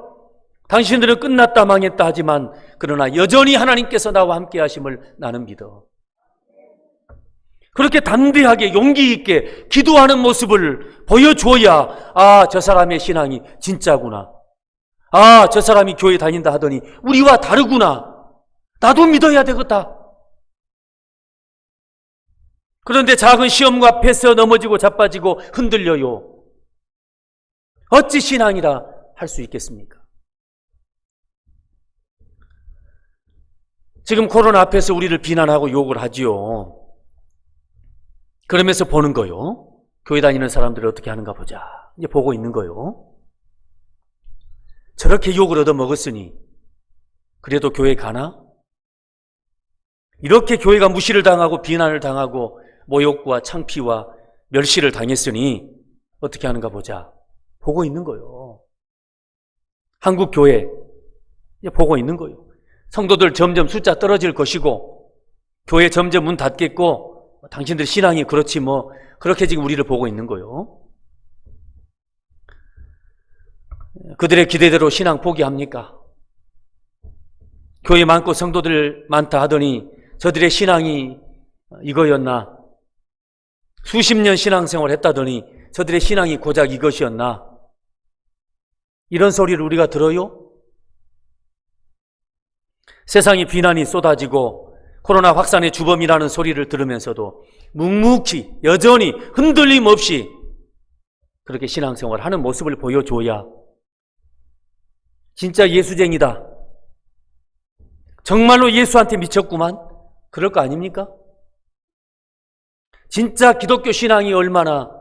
당신들은 끝났다 망했다 하지만 그러나 여전히 하나님께서 나와 함께 하심을 나는 믿어. 그렇게 담대하게 용기 있게 기도하는 모습을 보여줘야 저 사람의 신앙이 진짜구나. 저 사람이 교회 다닌다 하더니 우리와 다르구나. 나도 믿어야 되겠다. 그런데 작은 시험과 앞에서 넘어지고 자빠지고 흔들려요. 어찌 신앙이라 할 수 있겠습니까? 지금 코로나 앞에서 우리를 비난하고 욕을 하지요. 그러면서 보는 거요. 교회 다니는 사람들이 어떻게 하는가 보자. 이제 보고 있는 거요. 저렇게 욕을 얻어먹었으니 그래도 교회 가나? 이렇게 교회가 무시를 당하고 비난을 당하고 모욕과 창피와 멸시를 당했으니 어떻게 하는가 보자. 보고 있는 거요. 한국 교회 이제 보고 있는 거요. 성도들 점점 숫자 떨어질 것이고 교회 점점 문 닫겠고 당신들 신앙이 그렇지 뭐 그렇게 지금 우리를 보고 있는 거요. 그들의 기대대로 신앙 포기합니까? 교회 많고 성도들 많다 하더니 저들의 신앙이 이거였나? 수십 년 신앙생활 했다더니 저들의 신앙이 고작 이것이었나? 이런 소리를 우리가 들어요? 세상에 비난이 쏟아지고 코로나 확산의 주범이라는 소리를 들으면서도 묵묵히 여전히 흔들림 없이 그렇게 신앙생활을 하는 모습을 보여줘야 진짜 예수쟁이다. 정말로 예수한테 미쳤구만. 그럴 거 아닙니까? 진짜 기독교 신앙이 얼마나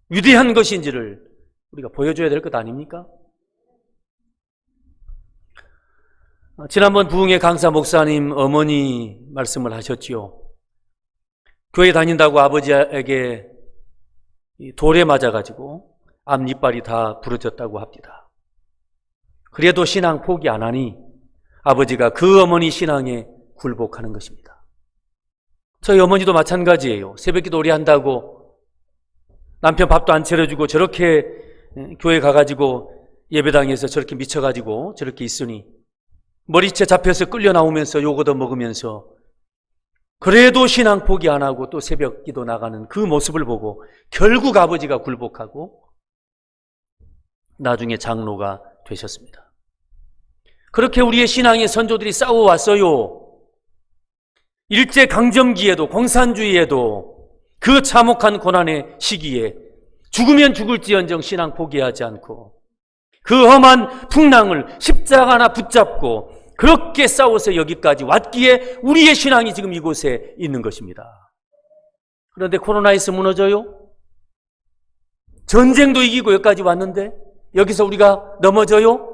위대한 것인지를 우리가 보여줘야 될 것 아닙니까? 지난번 부흥의 강사 목사님 어머니 말씀을 하셨지요. 교회 다닌다고 아버지에게 돌에 맞아가지고 앞니빨이 다 부러졌다고 합니다. 그래도 신앙 포기 안 하니 아버지가 그 어머니 신앙에 굴복하는 것입니다. 저희 어머니도 마찬가지예요. 새벽기도 오래 한다고 남편 밥도 안 차려주고 저렇게 교회 가가지고 예배당에서 저렇게 미쳐가지고 저렇게 있으니 머리채 잡혀서 끌려 나오면서 욕 얻어 먹으면서 그래도 신앙 포기 안 하고 또 새벽기도 나가는 그 모습을 보고 결국 아버지가 굴복하고 나중에 장로가 되셨습니다. 그렇게 우리의 신앙의 선조들이 싸워왔어요. 일제강점기에도 공산주의에도 그 참혹한 고난의 시기에 죽으면 죽을지언정 신앙 포기하지 않고 그 험한 풍랑을 십자가 하나 붙잡고 그렇게 싸워서 여기까지 왔기에 우리의 신앙이 지금 이곳에 있는 것입니다. 그런데 코로나에서 무너져요? 전쟁도 이기고 여기까지 왔는데 여기서 우리가 넘어져요?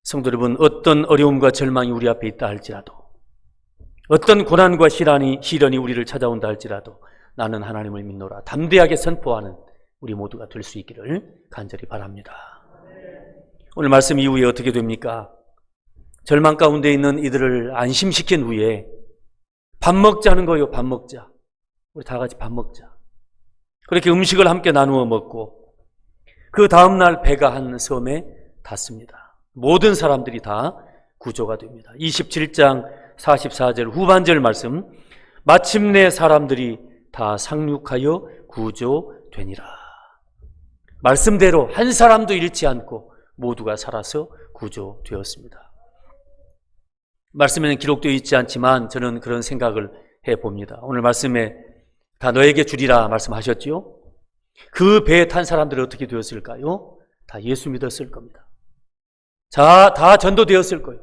성도 여러분, 어떤 어려움과 절망이 우리 앞에 있다 할지라도 어떤 고난과 시련이 우리를 찾아온다 할지라도 나는 하나님을 믿노라 담대하게 선포하는 우리 모두가 될 수 있기를 간절히 바랍니다. 오늘 말씀 이후에 어떻게 됩니까? 절망 가운데 있는 이들을 안심시킨 후에 밥 먹자는 거예요. 밥 먹자. 우리 다 같이 밥 먹자. 그렇게 음식을 함께 나누어 먹고 그 다음날 배가 한 섬에 닿습니다. 모든 사람들이 다 구조가 됩니다. 27장 44절 후반절 말씀, 마침내 사람들이 다 상륙하여 구조되니라. 말씀대로 한 사람도 잃지 않고 모두가 살아서 구조되었습니다. 말씀에는 기록되어 있지 않지만 저는 그런 생각을 해봅니다. 오늘 말씀에 다 너에게 주리라 말씀하셨지요? 그 배에 탄 사람들은 어떻게 되었을까요? 다 예수 믿었을 겁니다. 자, 다 전도되었을 거예요.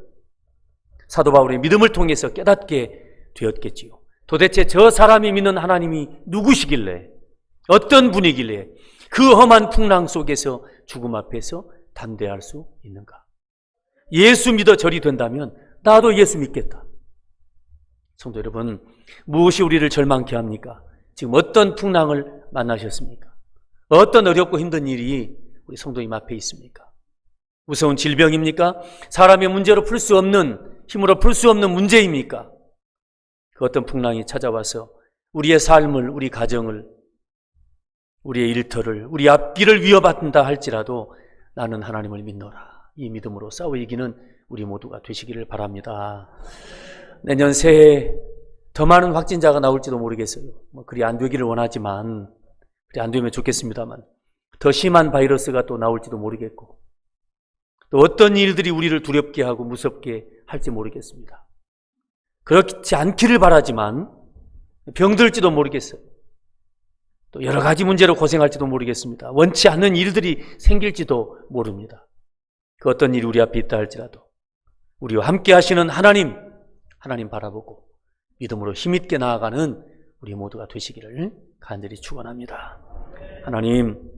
사도 바울의 믿음을 통해서 깨닫게 되었겠지요. 도대체 저 사람이 믿는 하나님이 누구시길래, 어떤 분이길래 그 험한 풍랑 속에서 죽음 앞에서 담대할 수 있는가? 예수 믿어 절이 된다면 나도 예수 믿겠다. 성도 여러분, 무엇이 우리를 절망케 합니까? 지금 어떤 풍랑을 만나셨습니까? 어떤 어렵고 힘든 일이 우리 성도님 앞에 있습니까? 무서운 질병입니까? 사람의 문제로 풀 수 없는, 힘으로 풀 수 없는 문제입니까? 그 어떤 풍랑이 찾아와서 우리의 삶을, 우리 가정을, 우리의 일터를, 우리 앞길을 위협한다 할지라도 나는 하나님을 믿노라. 이 믿음으로 싸워 이기는 우리 모두가 되시기를 바랍니다. 내년 새해 더 많은 확진자가 나올지도 모르겠어요. 그리 안 되기를 원하지만, 그리 안 되면 좋겠습니다만, 더 심한 바이러스가 또 나올지도 모르겠고, 또 어떤 일들이 우리를 두렵게 하고 무섭게 할지 모르겠습니다. 그렇지 않기를 바라지만 병들지도 모르겠어요. 또 여러 가지 문제로 고생할지도 모르겠습니다. 원치 않는 일들이 생길지도 모릅니다. 그 어떤 일이 우리 앞에 있다 할지라도 우리와 함께 하시는 하나님 바라보고 믿음으로 힘있게 나아가는 우리 모두가 되시기를 간절히 축원합니다. 하나님,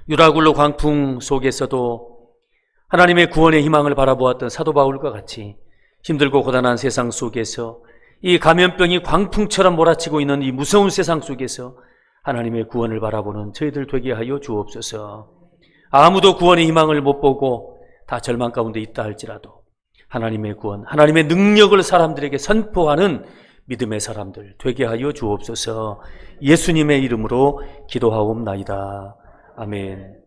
유라굴로 광풍 속에서도 하나님의 구원의 희망을 바라보았던 사도 바울과 같이 힘들고 고단한 세상 속에서 이 감염병이 광풍처럼 몰아치고 있는 이 무서운 세상 속에서 하나님의 구원을 바라보는 저희들 되게 하여 주옵소서. 아무도 구원의 희망을 못 보고 다 절망 가운데 있다 할지라도 하나님의 구원, 하나님의 능력을 사람들에게 선포하는 믿음의 사람들 되게 하여 주옵소서. 예수님의 이름으로 기도하옵나이다. 아멘.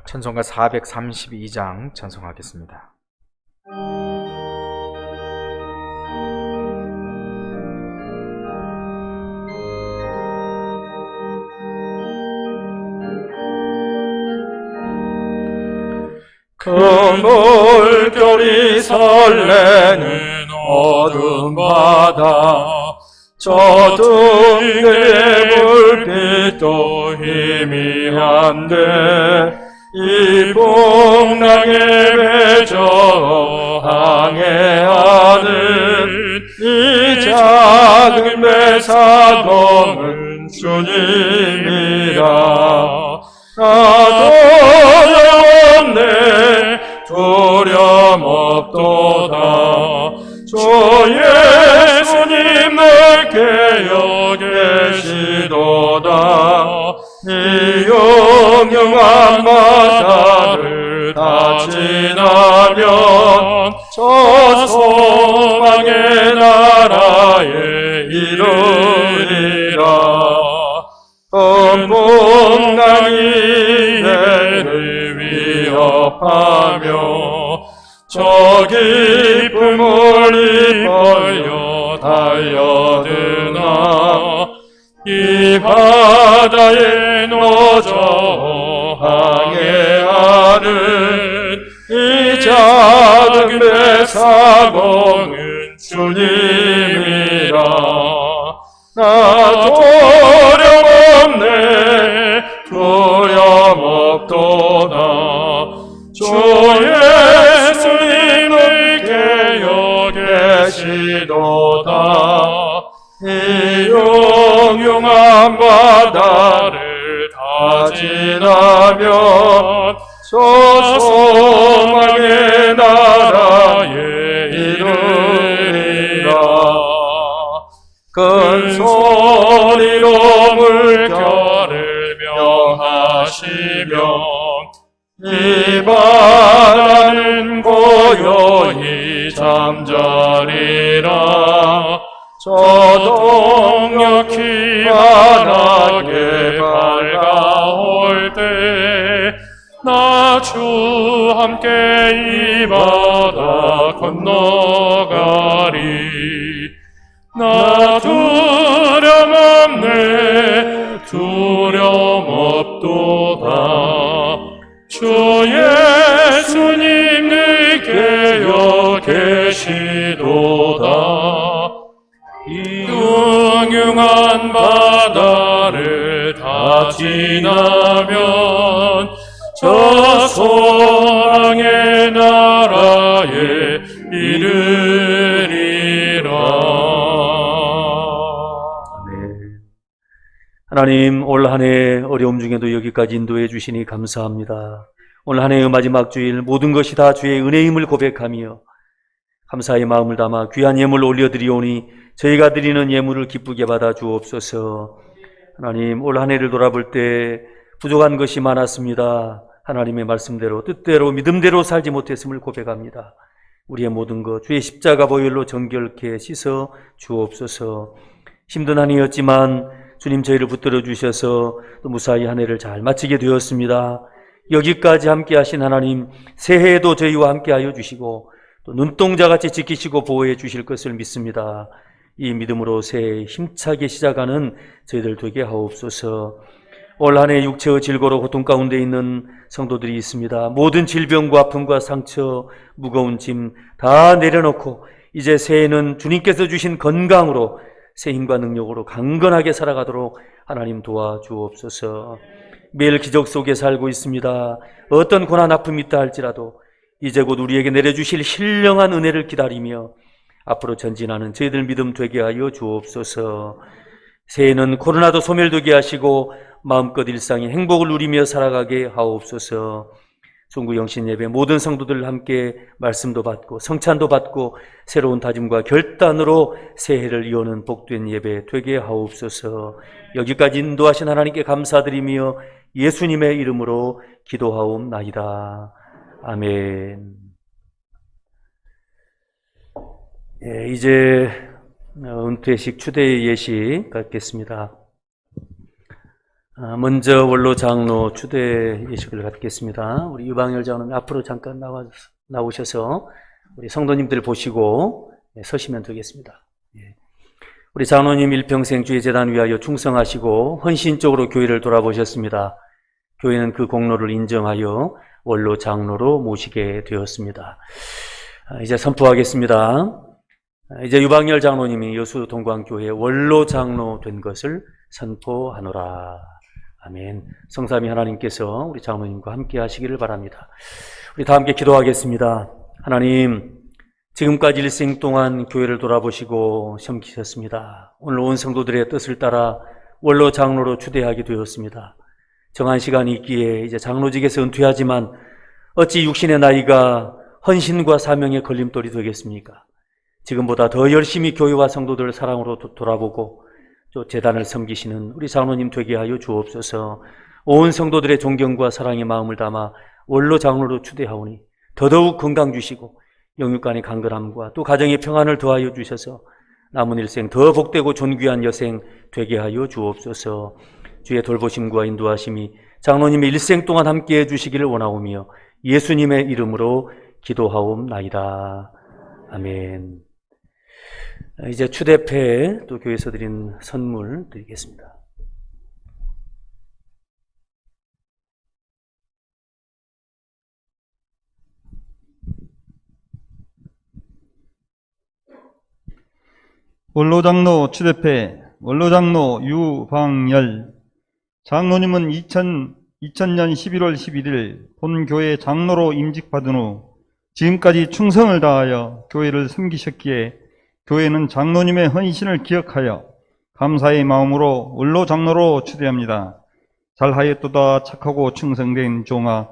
찬송가 432장 찬송하겠습니다. 그 물결이 설레는 어둠 바다 저 등대의 불빛도 희미한데 이 풍랑에 배저 항해하는 이 작은 배 사도는 주님이라. 없도다. 주 예수님 늘 깨어 계시도다. 이 영영한 바다를 다 지나면 저 소망의 나라에 이르리라. 엄청난 이해를 위협하며 저 깊은 물이 벌려 달려드나 이 바다에 노저 항해하는 이 작은 배 사공은 주님이라. 나 두려움 없도다. 주 예수님을 깨어 계시도다. 이 영영한 바다를 다 지나면 저 소망의 나라에 이르리라. 큰 소리로 물결을 명하시며 이 바다는 고요히 잠자리라. 저 동력이 환하게 밝아올 때 나 주 함께 이 바다 건너가리. 나 두려움 없네 두려움 없도다. 주 예수님 늘 깨어 계시도다. 이 영영한 바다를 다 지나면 저 소망의 나라에 이르리라. 하나님, 올 한 해 어려움 중에도 여기까지 인도해 주시니 감사합니다. 오늘 한 해의 마지막 주일 모든 것이 다 주의 은혜임을 고백하며 감사의 마음을 담아 귀한 예물 올려드리오니 저희가 드리는 예물을 기쁘게 받아 주옵소서. 하나님, 올 한 해를 돌아볼 때 부족한 것이 많았습니다. 하나님의 말씀대로 뜻대로 믿음대로 살지 못했음을 고백합니다. 우리의 모든 것 주의 십자가 보혈로 정결케 씻어 주옵소서. 힘든 한 해였지만 주님 저희를 붙들어 주셔서 또 무사히 한 해를 잘 마치게 되었습니다. 여기까지 함께 하신 하나님, 새해에도 저희와 함께 하여 주시고 또 눈동자같이 지키시고 보호해 주실 것을 믿습니다. 이 믿음으로 새해 힘차게 시작하는 저희들 되게 하옵소서. 올 한 해 육체의 질고로 고통 가운데 있는 성도들이 있습니다. 모든 질병과 아픔과 상처, 무거운 짐 다 내려놓고 이제 새해는 주님께서 주신 건강으로 새 힘과 능력으로 강건하게 살아가도록 하나님 도와주옵소서. 매일 기적 속에 살고 있습니다. 어떤 고난 아픔이 있다 할지라도 이제 곧 우리에게 내려주실 신령한 은혜를 기다리며 앞으로 전진하는 저희들 믿음 되게 하여 주옵소서. 새해는 코로나도 소멸되게 하시고 마음껏 일상의 행복을 누리며 살아가게 하옵소서. 송구 영신 예배 모든 성도들 함께 말씀도 받고 성찬도 받고 새로운 다짐과 결단으로 새해를 이어는 복된 예배 되게 하옵소서. 여기까지 인도하신 하나님께 감사드리며 예수님의 이름으로 기도하옵나이다. 아멘. 이제 은퇴식 추대 예식 갖겠습니다. 먼저 원로 장로 추대 예식을 갖겠습니다. 우리 유방열 장로님 앞으로 잠깐 나오셔서 우리 성도님들 보시고 서시면 되겠습니다. 우리 장로님 일평생 주의 재단 위하여 충성하시고 헌신적으로 교회를 돌아보셨습니다. 교회는 그 공로를 인정하여 원로 장로로 모시게 되었습니다. 이제 선포하겠습니다. 이제 유방열 장로님이 여수 동광교회 원로 장로 된 것을 선포하노라. 아멘. 성삼위 하나님께서 우리 장로님과 함께 하시기를 바랍니다. 우리 다 함께 기도하겠습니다. 하나님, 지금까지 일생 동안 교회를 돌아보시고 섬기셨습니다. 오늘 온 성도들의 뜻을 따라 원로 장로로 추대하게 되었습니다. 정한 시간이 있기에 이제 장로직에서 은퇴하지만 어찌 육신의 나이가 헌신과 사명의 걸림돌이 되겠습니까? 지금보다 더 열심히 교회와 성도들을 사랑으로 돌아보고 또 재단을 섬기시는 우리 장로님 되게 하여 주옵소서. 온 성도들의 존경과 사랑의 마음을 담아 원로 장로로 추대하오니 더더욱 건강 주시고 영육간의 강건함과 또 가정의 평안을 더하여 주셔서 남은 일생 더 복되고 존귀한 여생 되게 하여 주옵소서. 주의 돌보심과 인도하심이 장로님의 일생 동안 함께해 주시기를 원하오며 예수님의 이름으로 기도하옵나이다. 아멘. 이제 추대패에 또 교회에서 드린 선물 드리겠습니다. 원로장로 추대패 원로장로 유방열 장로님은 2000년 11월 11일 본교회 장로로 임직받은 후 지금까지 충성을 다하여 교회를 섬기셨기에 교회는 장로님의 헌신을 기억하여 감사의 마음으로 원로장로로 추대합니다. 잘하였도다 착하고 충성된 종아,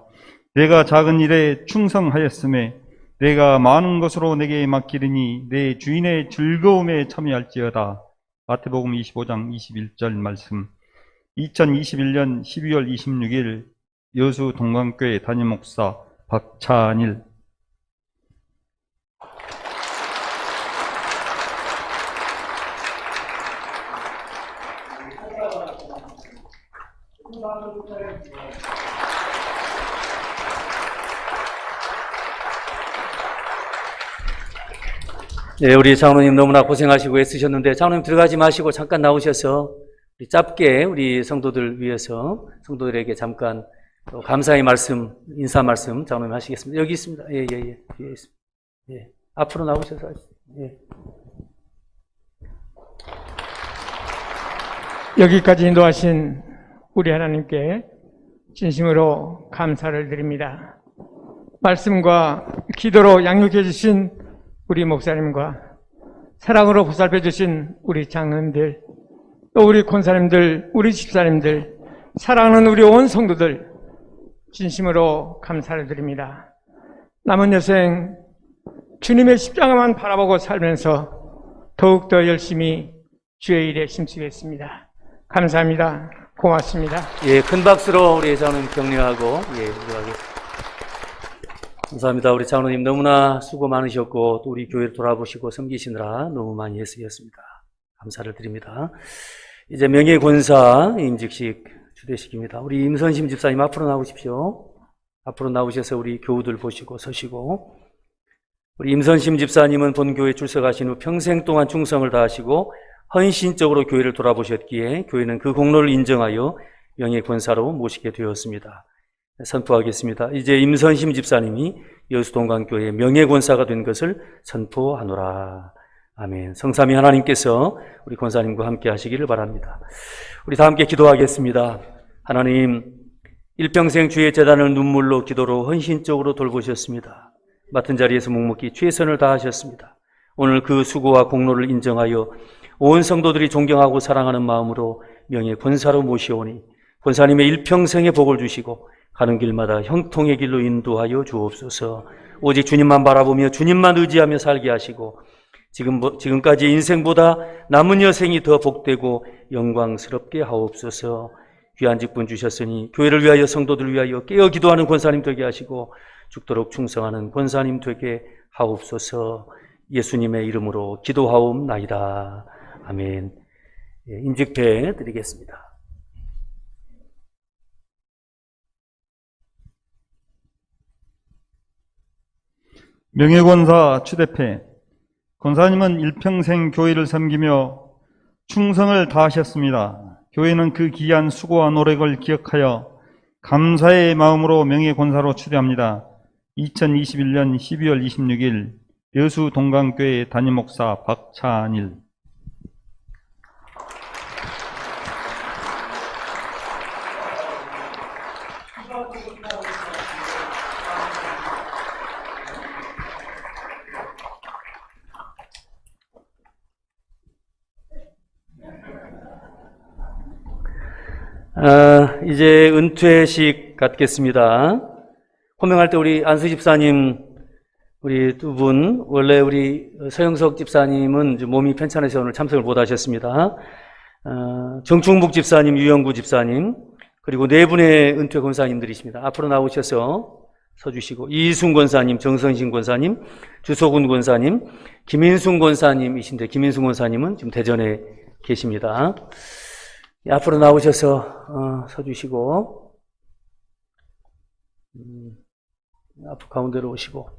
내가 작은 일에 충성하였음에 내가 많은 것으로 내게 맡기리니 내 주인의 즐거움에 참여할지어다. 마태복음 25장 21절 말씀. 2021년 12월 26일 여수 동강교회 담임 목사 박찬일. 네, 우리 장로님 너무나 고생하시고 애쓰셨는데 장로님 들어가지 마시고 잠깐 나오셔서 짧게 우리 성도들 위해서 성도들에게 잠깐 감사의 말씀, 인사 말씀 장로님 하시겠습니다. 여기 있습니다. 예, 뒤에 있습니다. 예, 앞으로 나오셔서 예. 여기까지 인도하신 우리 하나님께 진심으로 감사를 드립니다. 말씀과 기도로 양육해 주신 우리 목사님과 사랑으로 보살펴 주신 우리 장로님들, 또 우리 권사님들, 우리 집사님들, 사랑하는 우리 온 성도들 진심으로 감사를 드립니다. 남은 여생 주님의 십자가만 바라보고 살면서 더욱더 열심히 주의 일에 힘쓰겠습니다. 감사합니다. 고맙습니다. 예, 큰 박수로 우리 장로님 격려하고 들어가겠습니다. 감사합니다. 우리 장로님 너무나 수고 많으셨고 또 우리 교회를 돌아보시고 섬기시느라 너무 많이 애쓰셨습니다. 감사를 드립니다. 이제 명예권사 임직식 추대식입니다. 우리 임선심 집사님 앞으로 나오십시오. 앞으로 나오셔서 우리 교우들 보시고 서시고. 우리 임선심 집사님은 본교회 출석하신 후 평생 동안 충성을 다하시고 헌신적으로 교회를 돌아보셨기에 교회는 그 공로를 인정하여 명예권사로 모시게 되었습니다. 선포하겠습니다. 이제 임선심 집사님이 여수동강교회의 명예권사가 된 것을 선포하노라. 아멘. 성삼위 하나님께서 우리 권사님과 함께 하시기를 바랍니다. 우리 다 함께 기도하겠습니다. 하나님, 일평생 주의 재단을 눈물로 기도로 헌신적으로 돌보셨습니다. 맡은 자리에서 묵묵히 최선을 다하셨습니다. 오늘 그 수고와 공로를 인정하여 온 성도들이 존경하고 사랑하는 마음으로 명예권사로 모시오니 권사님의 일평생의 복을 주시고 가는 길마다 형통의 길로 인도하여 주옵소서. 오직 주님만 바라보며 주님만 의지하며 살게 하시고 지금까지 인생보다 남은 여생이 더 복되고 영광스럽게 하옵소서. 귀한 직분 주셨으니 교회를 위하여 성도들을 위하여 깨어 기도하는 권사님 되게 하시고 죽도록 충성하는 권사님 되게 하옵소서. 예수님의 이름으로 기도하옵나이다. 아멘. 임직패 드리겠습니다. 명예권사 추대패 권사님은 일평생 교회를 섬기며 충성을 다하셨습니다. 교회는 그 귀한 수고와 노력을 기억하여 감사의 마음으로 명예권사로 추대합니다. 2021년 12월 26일 여수 동강교회 담임 목사 박찬일. 이제 은퇴식 갖겠습니다. 호명할 때 우리 안수 집사님 우리 두 분, 원래 우리 서영석 집사님은 좀 몸이 편찮으셔서 오늘 참석을 못 하셨습니다. 정충묵 집사님, 유영구 집사님, 그리고 네 분의 은퇴 권사님들이십니다. 앞으로 나오셔서 서주시고, 이순 권사님, 정선신 권사님, 주소군 권사님, 김인순 권사님이신데, 김인순 권사님은 지금 대전에 계십니다. 앞으로 나오셔서 서주시고, 앞으로 가운데로 오시고,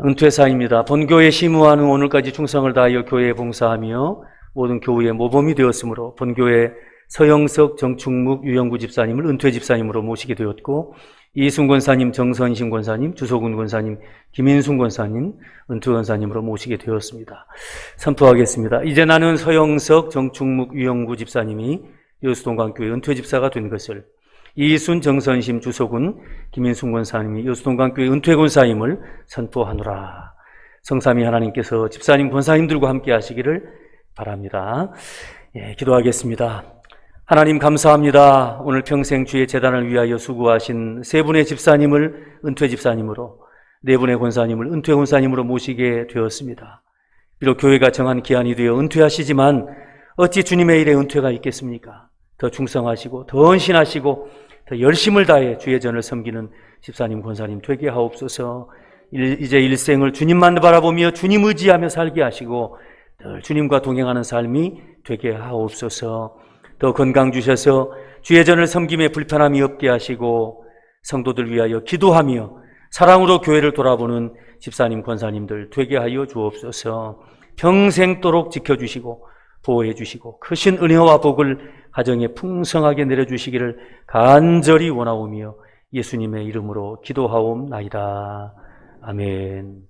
은퇴사입니다. 본교회 심우한 후 오늘까지 충성을 다하여 교회에 봉사하며 모든 교우의 모범이 되었으므로 본교회 서영석, 정충묵, 유영구 집사님을 은퇴 집사님으로 모시게 되었고, 이순 권사님, 정선신 권사님, 주소군 권사님, 김인순 권사님, 은퇴 권사님으로 모시게 되었습니다. 선포하겠습니다. 이제 나는 서영석, 정충묵, 유영구 집사님이 여수동강교회 은퇴 집사가 된 것을, 이순, 정선심, 주소군, 김인순 권사님이 여수동강교회 은퇴 권사임을 선포하노라. 성삼위 하나님께서 집사님, 권사님들과 함께 하시기를 바랍니다. 기도하겠습니다. 하나님 감사합니다. 오늘 평생 주의 재단을 위하여 수고하신 세 분의 집사님을 은퇴 집사님으로, 네 분의 권사님을 은퇴 권사님으로 모시게 되었습니다. 비록 교회가 정한 기한이 되어 은퇴하시지만 어찌 주님의 일에 은퇴가 있겠습니까? 더 충성하시고 더 헌신하시고 더 열심을 다해 주의 전을 섬기는 집사님, 권사님 되게 하옵소서. 이제 일생을 주님만 바라보며 주님 의지하며 살게 하시고 늘 주님과 동행하는 삶이 되게 하옵소서. 더 건강 주셔서 주의 전을 섬김에 불편함이 없게 하시고 성도들 위하여 기도하며 사랑으로 교회를 돌아보는 집사님, 권사님들 되게 하여 주옵소서. 평생도록 지켜주시고 보호해 주시고 크신 은혜와 복을 가정에 풍성하게 내려주시기를 간절히 원하오며 예수님의 이름으로 기도하옵나이다. 아멘.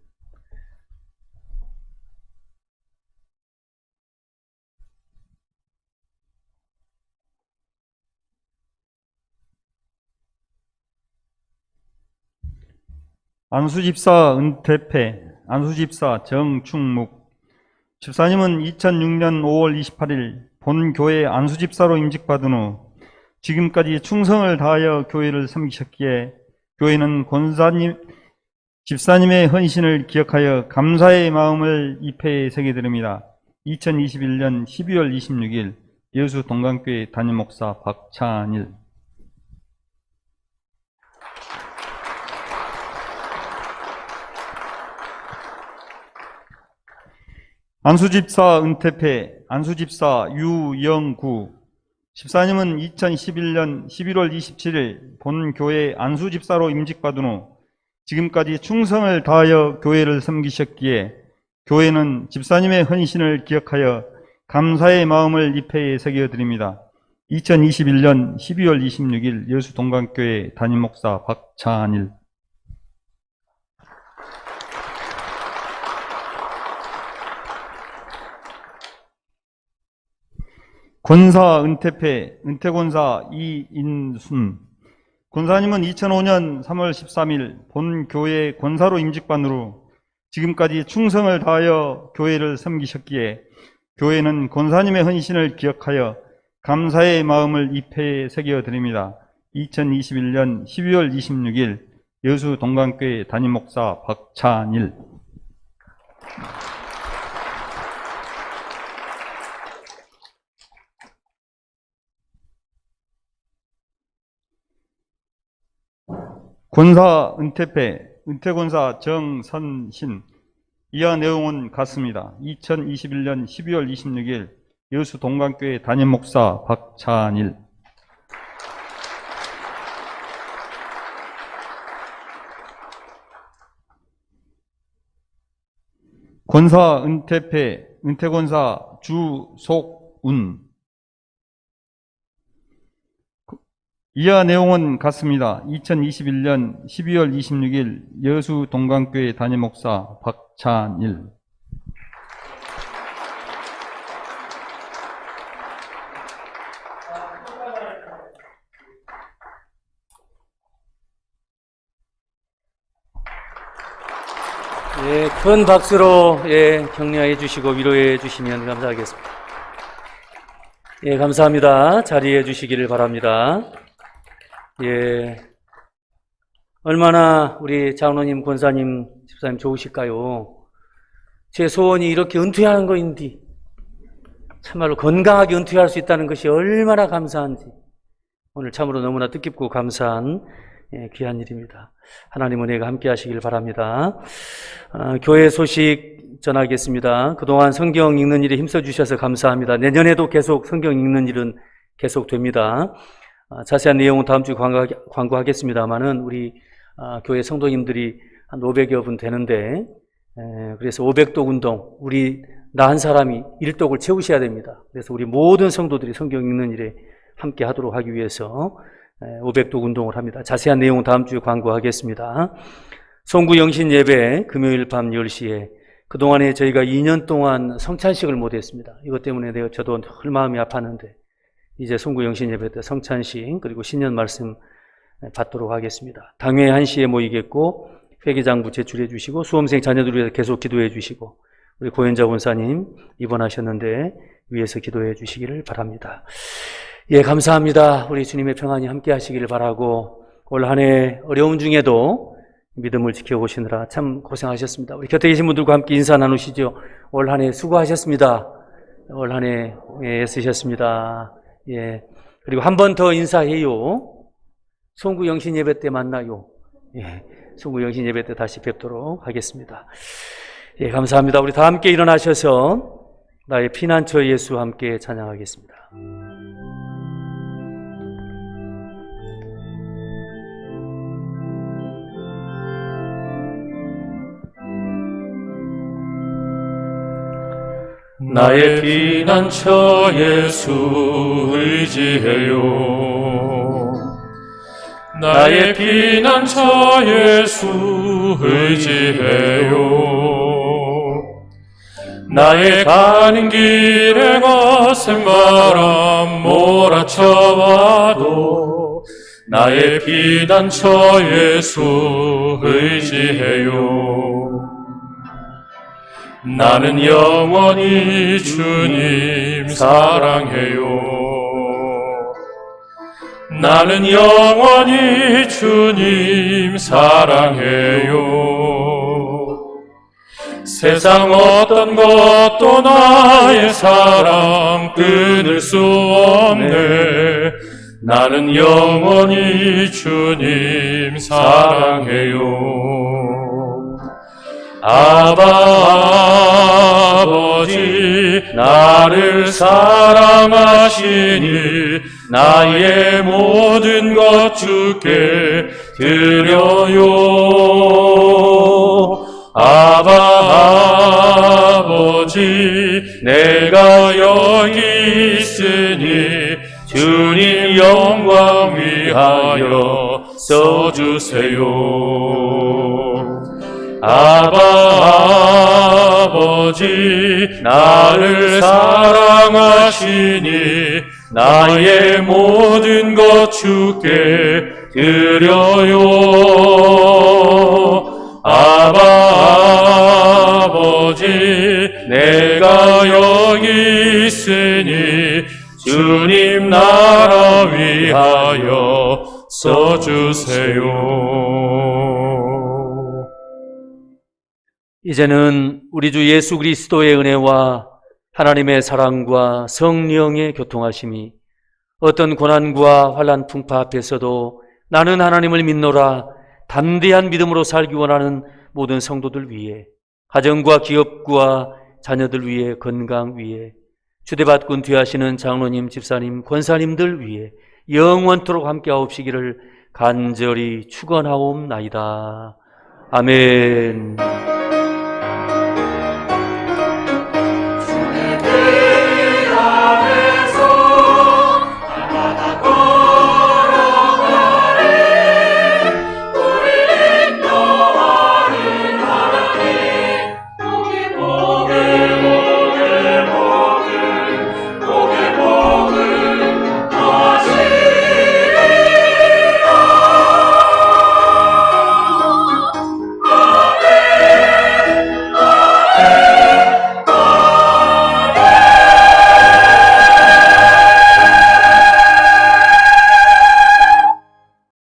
안수집사 은퇴패, 안수집사 정충묵. 집사님은 2006년 5월 28일 본교회 안수집사로 임직받은 후 지금까지 충성을 다하여 교회를 섬기셨기에 교회는 집사님의 헌신을 기억하여 감사의 마음을 이 패에 새겨드립니다. 2021년 12월 26일 여수 동강교회 담임목사 박찬일. 안수집사 은퇴패, 안수집사 유영구. 집사님은 2011년 11월 27일 본교회 안수집사로 임직받은 후 지금까지 충성을 다하여 교회를 섬기셨기에 교회는 집사님의 헌신을 기억하여 감사의 마음을 이 패에 새겨드립니다. 2021년 12월 26일 여수 동강교회 담임목사 박찬일. 권사 은퇴패, 은퇴권사 이인순. 권사님은 2005년 3월 13일 본교회 권사로 임직받은 후 지금까지 충성을 다하여 교회를 섬기셨기에 교회는 권사님의 헌신을 기억하여 감사의 마음을 이 패에 새겨드립니다. 2021년 12월 26일 여수 동강교회 담임목사 박찬일. 권사 은퇴패, 은퇴권사 정선신. 이하 내용은 같습니다. 2021년 12월 26일 여수 동강교회 담임목사 박찬일. 권사 은퇴패, 은퇴권사 주속운. 이하 내용은 같습니다. 2021년 12월 26일 여수 동강교회 담임목사 박찬일. 큰 박수로 격려해 주시고 위로해 주시면 감사하겠습니다. 감사합니다. 자리해 주시기를 바랍니다. 얼마나 우리 장로님, 권사님, 집사님 좋으실까요? 제 소원이 이렇게 은퇴하는 거인데 참말로 건강하게 은퇴할 수 있다는 것이 얼마나 감사한지 오늘 참으로 너무나 뜻깊고 감사한 귀한 일입니다. 하나님 은혜가 함께 하시길 바랍니다. 교회 소식 전하겠습니다. 그동안 성경 읽는 일에 힘써주셔서 감사합니다. 내년에도 계속 성경 읽는 일은 계속됩니다. 자세한 내용은 다음 주에 광고하겠습니다만은 우리 교회 성도님들이 한 500여 분 되는데 그래서 500독 운동, 나 한 사람이 1독을 채우셔야 됩니다. 그래서 우리 모든 성도들이 성경 읽는 일에 함께 하도록 하기 위해서 500독 운동을 합니다. 자세한 내용은 다음 주에 광고하겠습니다. 송구 영신 예배 금요일 밤 10시에 그동안에 저희가 2년 동안 성찬식을 못했습니다. 이것 때문에 저도 늘 마음이 아팠는데 이제 송구 영신 예배 때 성찬식 그리고 신년 말씀 받도록 하겠습니다. 당회 1시에 모이겠고 회계장부 제출해 주시고 수험생 자녀들 위해서 계속 기도해 주시고 우리 고현자 원사님 입원하셨는데 위해서 기도해 주시기를 바랍니다. 예, 감사합니다. 우리 주님의 평안이 함께 하시기를 바라고 올 한 해 어려움 중에도 믿음을 지켜보시느라 참 고생하셨습니다. 우리 곁에 계신 분들과 함께 인사 나누시죠. 올 한 해 수고하셨습니다. 올 한 해 애쓰셨습니다. 예, 그리고 한 번 더 인사해요. 송구 영신 예배 때 만나요. 예, 송구 영신 예배 때 다시 뵙도록 하겠습니다. 예, 감사합니다. 우리 다 함께 일어나셔서 나의 피난처 예수 함께 찬양하겠습니다. 나의 피난처 예수 의지해요. 나의 피난처 예수 의지해요. 나의 가는 길에 거센 바람 몰아쳐와도 나의 피난처 예수 의지해요. 나는 영원히 주님 사랑해요. 나는 영원히 주님 사랑해요. 세상 어떤 것도 나의 사랑 끊을 수 없네. 나는 영원히 주님 사랑해요. 아버지 나를 사랑하시니 나의 모든 것 주께 드려요. 아버지 내가 여기 있으니 주님 영광 위하여 써주세요. 아버지 나를 사랑하시니 나의 모든 것 주께 드려요. 아버지 내가 여기 있으니 주님 나라 위하여 써주세요. 이제는 우리 주 예수 그리스도의 은혜와 하나님의 사랑과 성령의 교통하심이 어떤 고난과 환난 풍파 앞에서도 나는 하나님을 믿노라 담대한 믿음으로 살기 원하는 모든 성도들 위해 가정과 기업과 자녀들 위해 건강 위해 주대받고 은퇴하시는 장로님, 집사님, 권사님들 위해 영원토록 함께 하옵시기를 간절히 축원하옵나이다. 아멘.